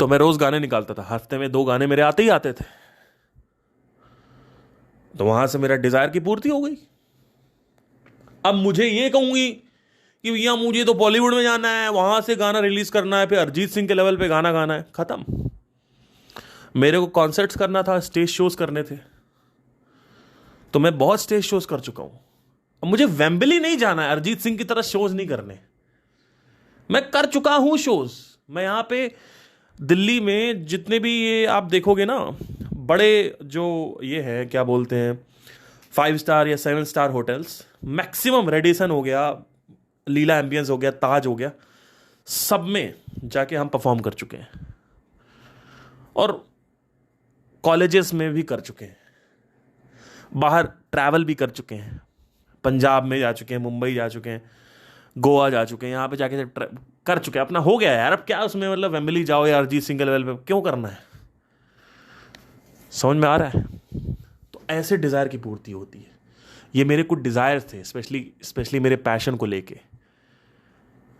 तो मैं रोज गाने निकालता था, हफ्ते में 2 गाने मेरे आते ही आते थे, तो वहां से मेरा डिजायर की पूर्ति हो गई। अब मुझे ये कहूंगी कि भैया मुझे तो बॉलीवुड में जाना है, वहां से गाना रिलीज करना है, फिर अरिजीत सिंह के लेवल पे गाना गाना है, खत्म। मेरे को कॉन्सर्ट्स करना था, स्टेज शोज करने थे, तो मैं बहुत स्टेज शोज कर चुका हूं। अब मुझे वेम्बली नहीं जाना है, अरिजीत सिंह की तरह शोज नहीं करने। मैं कर चुका हूं शोज। मैं यहां पे दिल्ली में जितने भी ये आप देखोगे ना, बड़े जो ये है क्या बोलते हैं 5 स्टार या 7 स्टार होटल्स, मैक्सिमम रेडिसन हो गया, लीला एम्बियंस हो गया, ताज हो गया, सब में जाके हम परफॉर्म कर चुके हैं और कॉलेजेस में भी कर चुके हैं, बाहर ट्रैवल भी कर चुके हैं, पंजाब में जा चुके हैं, मुंबई जा चुके हैं, गोवा जा चुके हैं, यहाँ पे जाके कर चुके हैं। अपना हो गया यार, अब क्या उसमें मतलब वेम्बली जाओ या अरिजीत सिंह लेवल पे क्यों करना है? समझ में आ रहा है? तो ऐसे डिज़ायर की पूर्ति होती है। ये मेरे कुछ डिज़ायर थे, स्पेशली मेरे पैशन को लेके।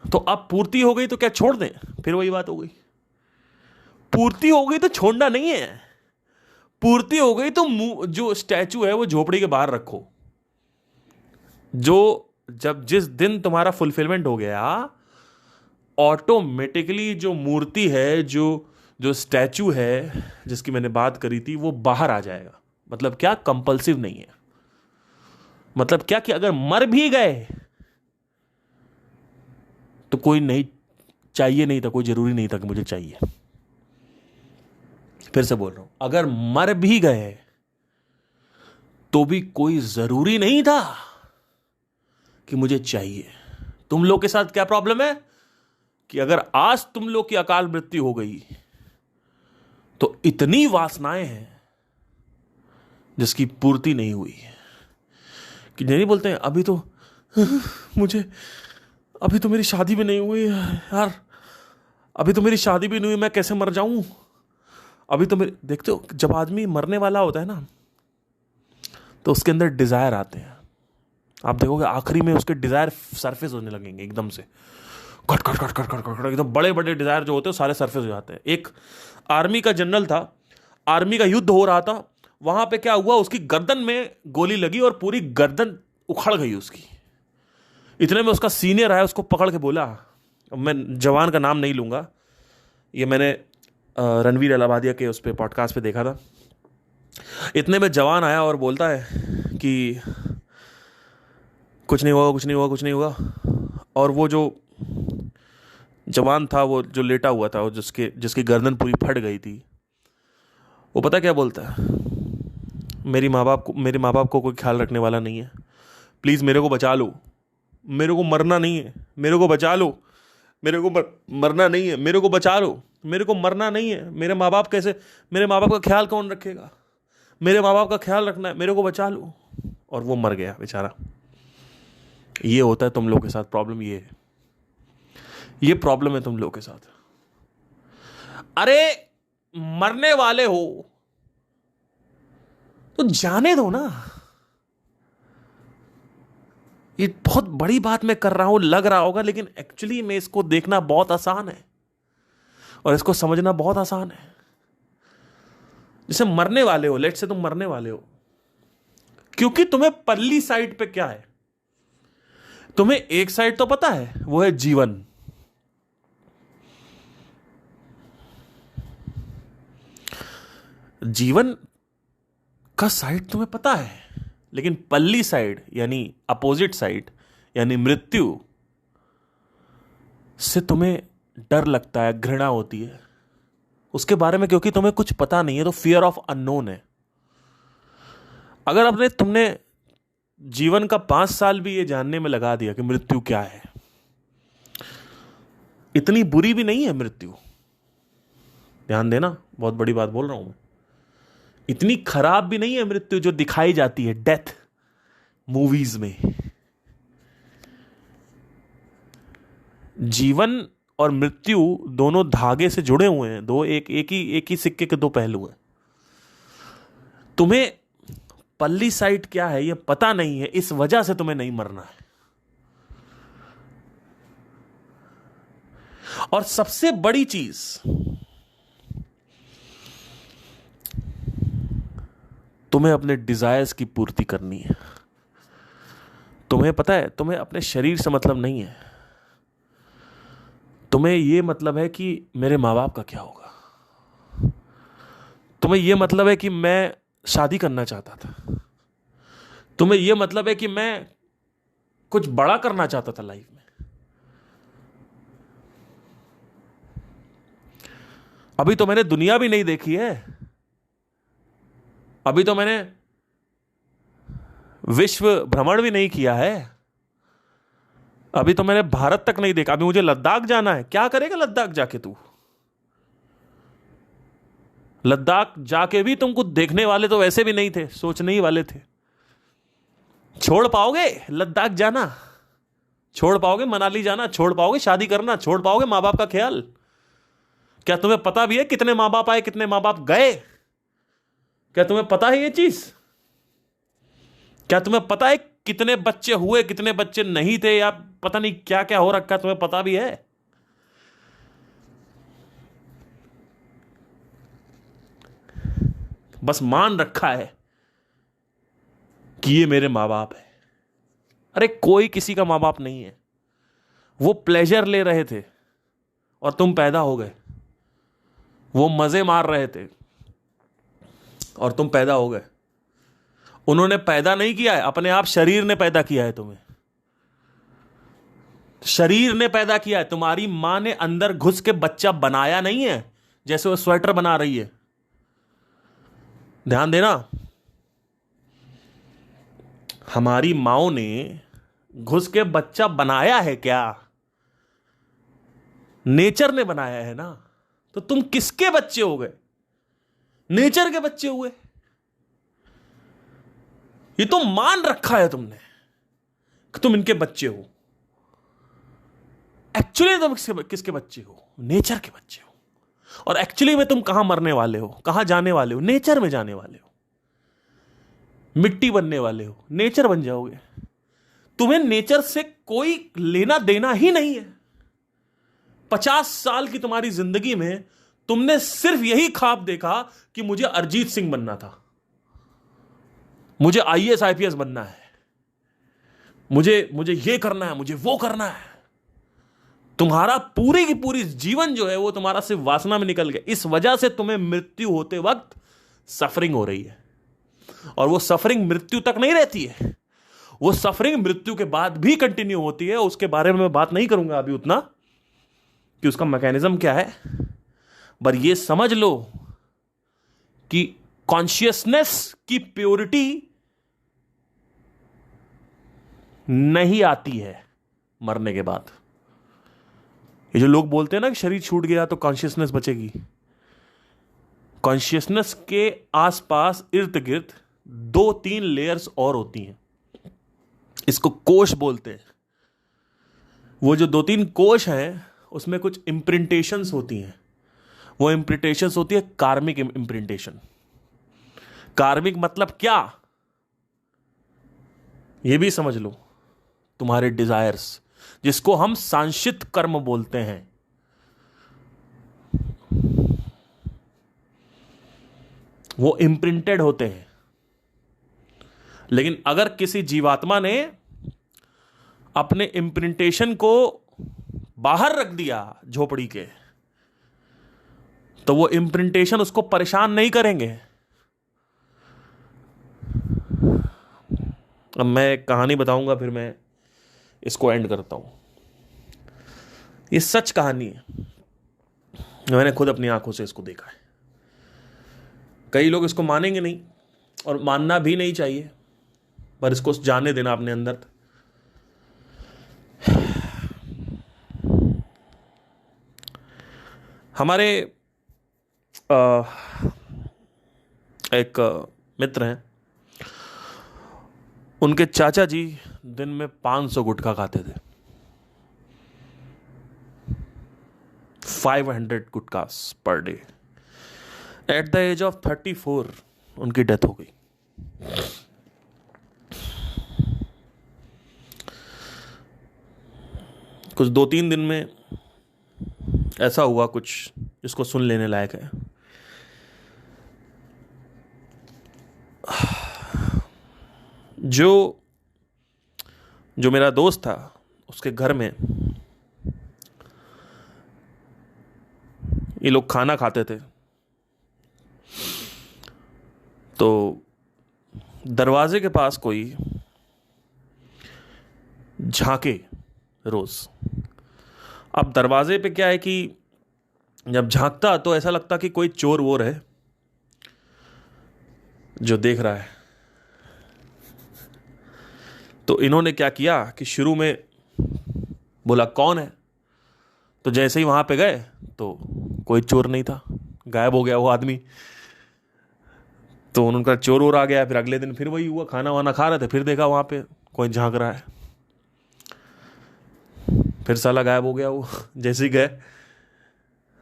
तो अब पूर्ति हो गई तो क्या छोड़ दें? फिर वही बात हो गई, पूर्ति हो गई तो छोड़ना नहीं है। पूर्ति हो गई तो जो स्टैचू है वो झोपड़ी के बाहर रखो। जिस दिन तुम्हारा फुलफिलमेंट हो गया, ऑटोमेटिकली जो मूर्ति है, जो स्टैचू है जिसकी मैंने बात करी थी, वो बाहर आ जाएगा। मतलब क्या? कंपल्सिव नहीं है। मतलब क्या कि अगर मर भी गए तो कोई नहीं चाहिए नहीं था, कोई जरूरी नहीं था कि मुझे चाहिए। फिर से बोल रहा हूं, अगर मर भी गए तो भी कोई जरूरी नहीं था कि मुझे चाहिए। तुम लोग के साथ क्या प्रॉब्लम है कि अगर आज तुम लोग की अकाल मृत्यु हो गई तो इतनी वासनाएं हैं जिसकी पूर्ति नहीं हुई है। कि नहीं बोलते हैं अभी तो अभी तो मेरी शादी भी नहीं हुई यार, अभी तो मेरी शादी भी नहीं हुई, मैं कैसे मर जाऊं? अभी तो मेरे, देखते हो जब आदमी मरने वाला होता है ना तो उसके अंदर डिजायर आते हैं। आप देखोगे आखिरी में उसके डिजायर सरफेस होने लगेंगे एकदम से, cut cut cut cut cut cut, एकदम बड़े बड़े डिजायर जो होते हैं सारे सरफेस हो जाते हैं। एक आर्मी का जनरल था, आर्मी का युद्ध हो रहा था, वहां पे क्या हुआ, उसकी गर्दन में गोली लगी और पूरी गर्दन उखड़ गई उसकी। इतने में उसका सीनियर आया, उसको पकड़ के बोला, मैं जवान का नाम नहीं लूंगा, ये मैंने रणवीर अलाहाबादिया के उस पर पॉडकास्ट पे देखा था। इतने में जवान आया और बोलता है कि कुछ नहीं हुआ, कुछ नहीं हुआ, कुछ नहीं हुआ। और वो जो जवान था, वो जो लेटा हुआ था, वो जिसकी गर्दन पूरी फट गई थी, वो पता क्या बोलता है, मेरे माँ बाप को कोई ख्याल रखने वाला नहीं है, प्लीज़ मेरे को बचा लो, मेरे को मरना नहीं है, मेरे को बचा लो, मेरे को मरना नहीं है, मेरे को बचा लो, मेरे को मरना नहीं है, मेरे माँ बाप का ख्याल कौन रखेगा, मेरे माँ बाप का ख्याल रखना है, मेरे को बचा लो। और वो मर गया बेचारा। ये होता है तुम लोगों के साथ, प्रॉब्लम ये प्रॉब्लम है तुम लोगों के साथ। अरे मरने वाले हो तो जाने दो ना। ये बहुत बड़ी बात मैं कर रहा हूं, लग रहा होगा, लेकिन एक्चुअली में इसको देखना बहुत आसान है और इसको समझना बहुत आसान है। जैसे मरने वाले हो, लेट से तुम मरने वाले हो, क्योंकि तुम्हें पल्ली साइड पे क्या है, तुम्हें एक साइड तो पता है, वो है जीवन। जीवन का साइड तुम्हें पता है, लेकिन पल्ली साइड यानी अपोजिट साइड यानी मृत्यु से तुम्हें डर लगता है, घृणा होती है उसके बारे में, क्योंकि तुम्हें कुछ पता नहीं है। तो फियर ऑफ अननोन है। अगर तुमने जीवन का 5 साल भी ये जानने में लगा दिया कि मृत्यु क्या है, इतनी बुरी भी नहीं है मृत्यु, ध्यान देना, बहुत बड़ी बात बोल रहा हूं मैं, इतनी खराब भी नहीं है मृत्यु जो दिखाई जाती है डेथ मूवीज में। जीवन और मृत्यु दोनों धागे से जुड़े हुए हैं, दो एक ही सिक्के के दो पहलू हैं। तुम्हें पल्ली साइड क्या है ये पता नहीं है, इस वजह से तुम्हें नहीं मरना है। और सबसे बड़ी चीज, तुम्हें अपने डिजायर्स की पूर्ति करनी है। तुम्हें पता है, तुम्हें अपने शरीर से मतलब नहीं है, तुम्हें यह मतलब है कि मेरे माँ बाप का क्या होगा, तुम्हें यह मतलब है कि मैं शादी करना चाहता था, तुम्हें यह मतलब है कि मैं कुछ बड़ा करना चाहता था लाइफ में। अभी तो मैंने दुनिया भी नहीं देखी है, अभी तो मैंने विश्व भ्रमण भी नहीं किया है, अभी तो मैंने भारत तक नहीं देखा, अभी मुझे लद्दाख जाना है। क्या करेगा लद्दाख जाके तू? लद्दाख जाके भी तुमको देखने वाले तो वैसे भी नहीं थे, सोचने ही वाले थे। छोड़ पाओगे लद्दाख जाना? छोड़ पाओगे मनाली जाना? छोड़ पाओगे शादी करना? छोड़ पाओगे मां बाप का ख्याल? क्या तुम्हें पता भी है कितने मां बाप आए, कितने मां बाप गए? क्या तुम्हें पता है ये चीज? क्या तुम्हें पता है कितने बच्चे हुए, कितने बच्चे नहीं थे, या पता नहीं क्या क्या हो रखा, तुम्हें पता भी है? बस मान रखा है कि ये मेरे मां बाप है। अरे कोई किसी का मां बाप नहीं है, वो प्लेजर ले रहे थे और तुम पैदा हो गए, वो मजे मार रहे थे और तुम पैदा हो गए। उन्होंने पैदा नहीं किया है, अपने आप शरीर ने पैदा किया है तुम्हें, शरीर ने पैदा किया है। तुम्हारी मां ने अंदर घुस के बच्चा बनाया नहीं है, जैसे वो स्वेटर बना रही है। ध्यान देना, हमारी माओ ने घुस के बच्चा बनाया है क्या? नेचर ने बनाया है ना। तो तुम किसके बच्चे हो गए? नेचर के बच्चे हुए। ये तो मान रखा है तुमने कि तुम इनके बच्चे हो। एक्चुअली तुम किसके बच्चे हो? नेचर के बच्चे हो। और एक्चुअली में तुम कहां मरने वाले हो, कहां जाने वाले हो? नेचर में जाने वाले हो। मिट्टी बनने वाले हो, नेचर बन जाओगे। तुम्हें नेचर से कोई लेना देना ही नहीं है। 50 साल की तुम्हारी जिंदगी में तुमने सिर्फ यही ख्वाब देखा कि मुझे अरिजीत सिंह बनना था, मुझे आईएएस आईपीएस बनना है, मुझे ये करना है, मुझे वो करना है। तुम्हारा पूरी की पूरी जीवन जो है वो तुम्हारा सिर्फ वासना में निकल गया। इस वजह से तुम्हें मृत्यु होते वक्त सफरिंग हो रही है। और वो सफरिंग मृत्यु तक नहीं रहती है, वो सफरिंग मृत्यु के बाद भी कंटिन्यू होती है। उसके बारे में मैं बात नहीं करूंगा अभी उतना कि उसका मैकेनिज्म क्या है। पर ये समझ लो कि कॉन्शियसनेस की प्योरिटी नहीं आती है मरने के बाद। ये जो लोग बोलते हैं ना कि शरीर छूट गया तो कॉन्शियसनेस बचेगी, कॉन्शियसनेस के आसपास इर्द गिर्द 2-3 लेयर्स और होती हैं। इसको कोश बोलते हैं। वो जो 2-3 कोश हैं उसमें कुछ इंप्रिंटेशंस होती हैं। वो इंप्रिंटेशंस होती है कार्मिक इंप्रिंटेशन। कार्मिक मतलब क्या, ये भी समझ लो। तुम्हारे डिजायर्स, जिसको हम सांशित कर्म बोलते हैं, वो इंप्रिंटेड होते हैं। लेकिन अगर किसी जीवात्मा ने अपने इंप्रिंटेशन को बाहर रख दिया झोपड़ी के, तो वो इंप्रिंटेशन उसको परेशान नहीं करेंगे। अब मैं एक कहानी बताऊंगा, फिर मैं इसको एंड करता हूं। ये सच कहानी है, मैंने खुद अपनी आंखों से इसको देखा है। कई लोग इसको मानेंगे नहीं और मानना भी नहीं चाहिए, पर इसको जाने देना अपने अंदर। हमारे एक मित्र हैं, उनके चाचा जी दिन में 500 गुटखा खाते थे। 500 gutkhas per day. At the age of 34 उनकी डेथ हो गई। कुछ 2-3 दिन में ऐसा हुआ कुछ जिसको सुन लेने लायक है। जो मेरा दोस्त था, उसके घर में ये लोग खाना खाते थे। तो दरवाजे के पास कोई झांके रोज। अब दरवाजे पे क्या है कि जब झांकता तो ऐसा लगता कि कोई चोर वोर है जो देख रहा है। तो इन्होंने क्या किया कि शुरू में बोला कौन है, तो जैसे ही वहां पे गए तो कोई चोर नहीं था, गायब हो गया वो आदमी। तो उनका चोर वोर आ गया। फिर अगले दिन फिर वही हुआ, खाना वाना खा रहे थे, फिर देखा वहां पे कोई झांक रहा है, फिर साला गायब हो गया वो। जैसे ही गए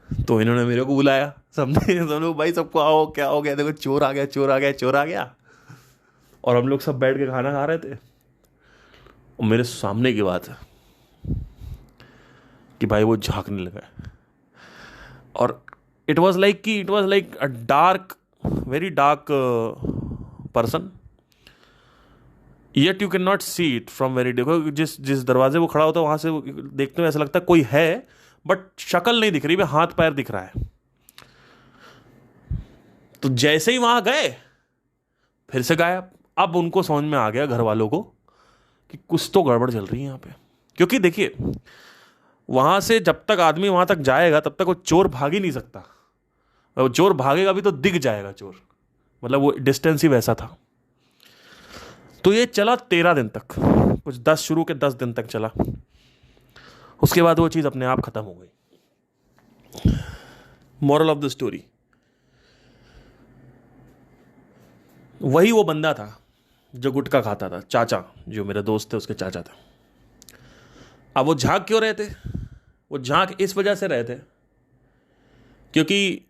तो इन्होंने मेरे को बुलाया, सबने, सब लोग भाई सबको आओ, क्या हो गया, देखो चोर आ गया, चोर आ गया, चोर आ गया। और हम लोग सब बैठ के खाना खा रहे थे और मेरे सामने की बात है कि भाई वो झांकने लगा। और it was like a dark, very dark person, yet you can not see it from very. देखो जिस जिस दरवाजे वो खड़ा होता है वहां से देखते हुए ऐसा लगता है कोई है, बट शक्ल नहीं दिख रही, भी हाथ पैर दिख रहा है। तो जैसे ही वहां गए फिर से गायब। अब उनको समझ में आ गया, घर वालों को, कि कुछ तो गड़बड़ चल रही है यहाँ पे। क्योंकि देखिए वहां से जब तक आदमी वहां तक जाएगा तब तक वो चोर भाग ही नहीं सकता। वो चोर भागेगा भी तो दिख जाएगा चोर, मतलब वो डिस्टेंस ही वैसा था। तो ये चला 13 दिन तक, कुछ 10 शुरू के 10 दिन तक चला। उसके बाद वो चीज अपने आप खत्म हो गई। मॉरल ऑफ द स्टोरी, वही वो बंदा था जो गुटखा खाता था, चाचा, जो मेरे दोस्त थे उसके चाचा थे। अब वो झांक क्यों रहे थे? वो झांक इस वजह से रहे थे क्योंकि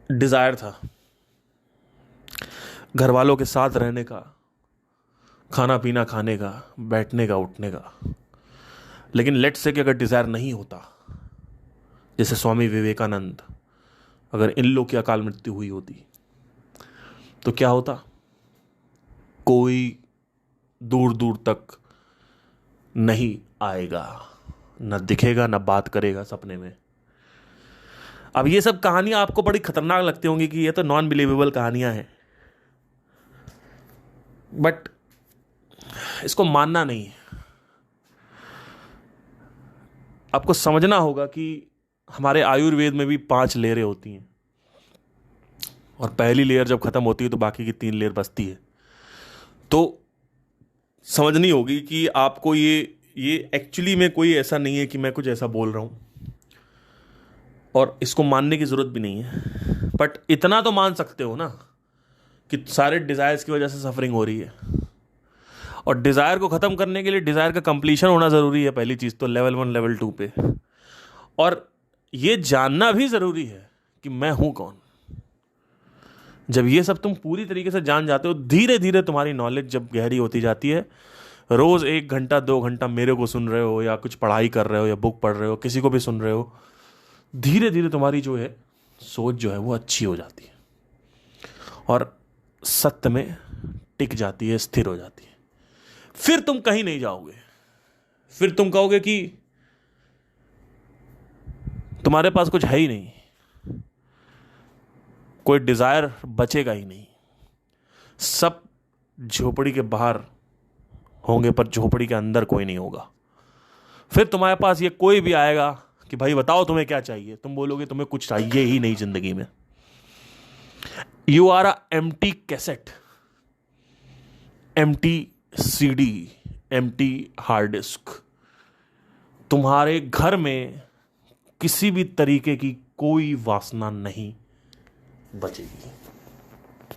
डिजायर था घर वालों के साथ रहने का, खाना पीना खाने का, बैठने का, उठने का। लेकिन लेट से कि अगर डिजायर नहीं होता, जैसे स्वामी विवेकानंद, अगर इन लोग की अकाल मृत्यु हुई होती तो क्या होता? कोई दूर दूर तक नहीं आएगा, न दिखेगा, न बात करेगा सपने में। अब ये सब कहानियां आपको बड़ी खतरनाक लगती होंगी कि ये तो नॉन बिलीवेबल कहानियां हैं, बट इसको मानना नहीं है। आपको समझना होगा कि हमारे आयुर्वेद में भी 5 लेयरें होती हैं, और पहली लेयर जब खत्म होती है तो बाकी की 3 लेयर बचती है। तो समझनी होगी कि आपको ये एक्चुअली में कोई ऐसा नहीं है कि मैं कुछ ऐसा बोल रहा हूं, और इसको मानने की जरूरत भी नहीं है। बट इतना तो मान सकते हो ना कि सारे डिजायर्स की वजह से सफरिंग हो रही है, और डिजायर को खत्म करने के लिए डिजायर का कंप्लीशन होना जरूरी है, पहली चीज तो लेवल 1 लेवल 2 पे। और ये जानना भी जरूरी है कि मैं हूं कौन। जब ये सब तुम पूरी तरीके से जान जाते हो, धीरे धीरे तुम्हारी नॉलेज जब गहरी होती जाती है, रोज 1 घंटा 2 घंटा मेरे को सुन रहे हो, या कुछ पढ़ाई कर रहे हो, या बुक पढ़ रहे हो, किसी को भी सुन रहे हो, धीरे धीरे तुम्हारी जो है सोच जो है वो अच्छी हो जाती है, और सत्य में टिक जाती है, स्थिर हो जाती है। फिर तुम कहीं नहीं जाओगे। फिर तुम कहोगे कि तुम्हारे पास कुछ है ही नहीं, कोई डिजायर बचेगा ही नहीं, सब झोपड़ी के बाहर होंगे पर झोपड़ी के अंदर कोई नहीं होगा। फिर तुम्हारे पास ये कोई भी आएगा कि भाई बताओ तुम्हें क्या चाहिए, तुम बोलोगे तुम्हें कुछ चाहिए ही नहीं जिंदगी में। You are a empty cassette, empty CD, empty hard disk. तुम्हारे घर में किसी भी तरीके की कोई वासना नहीं बचेगी।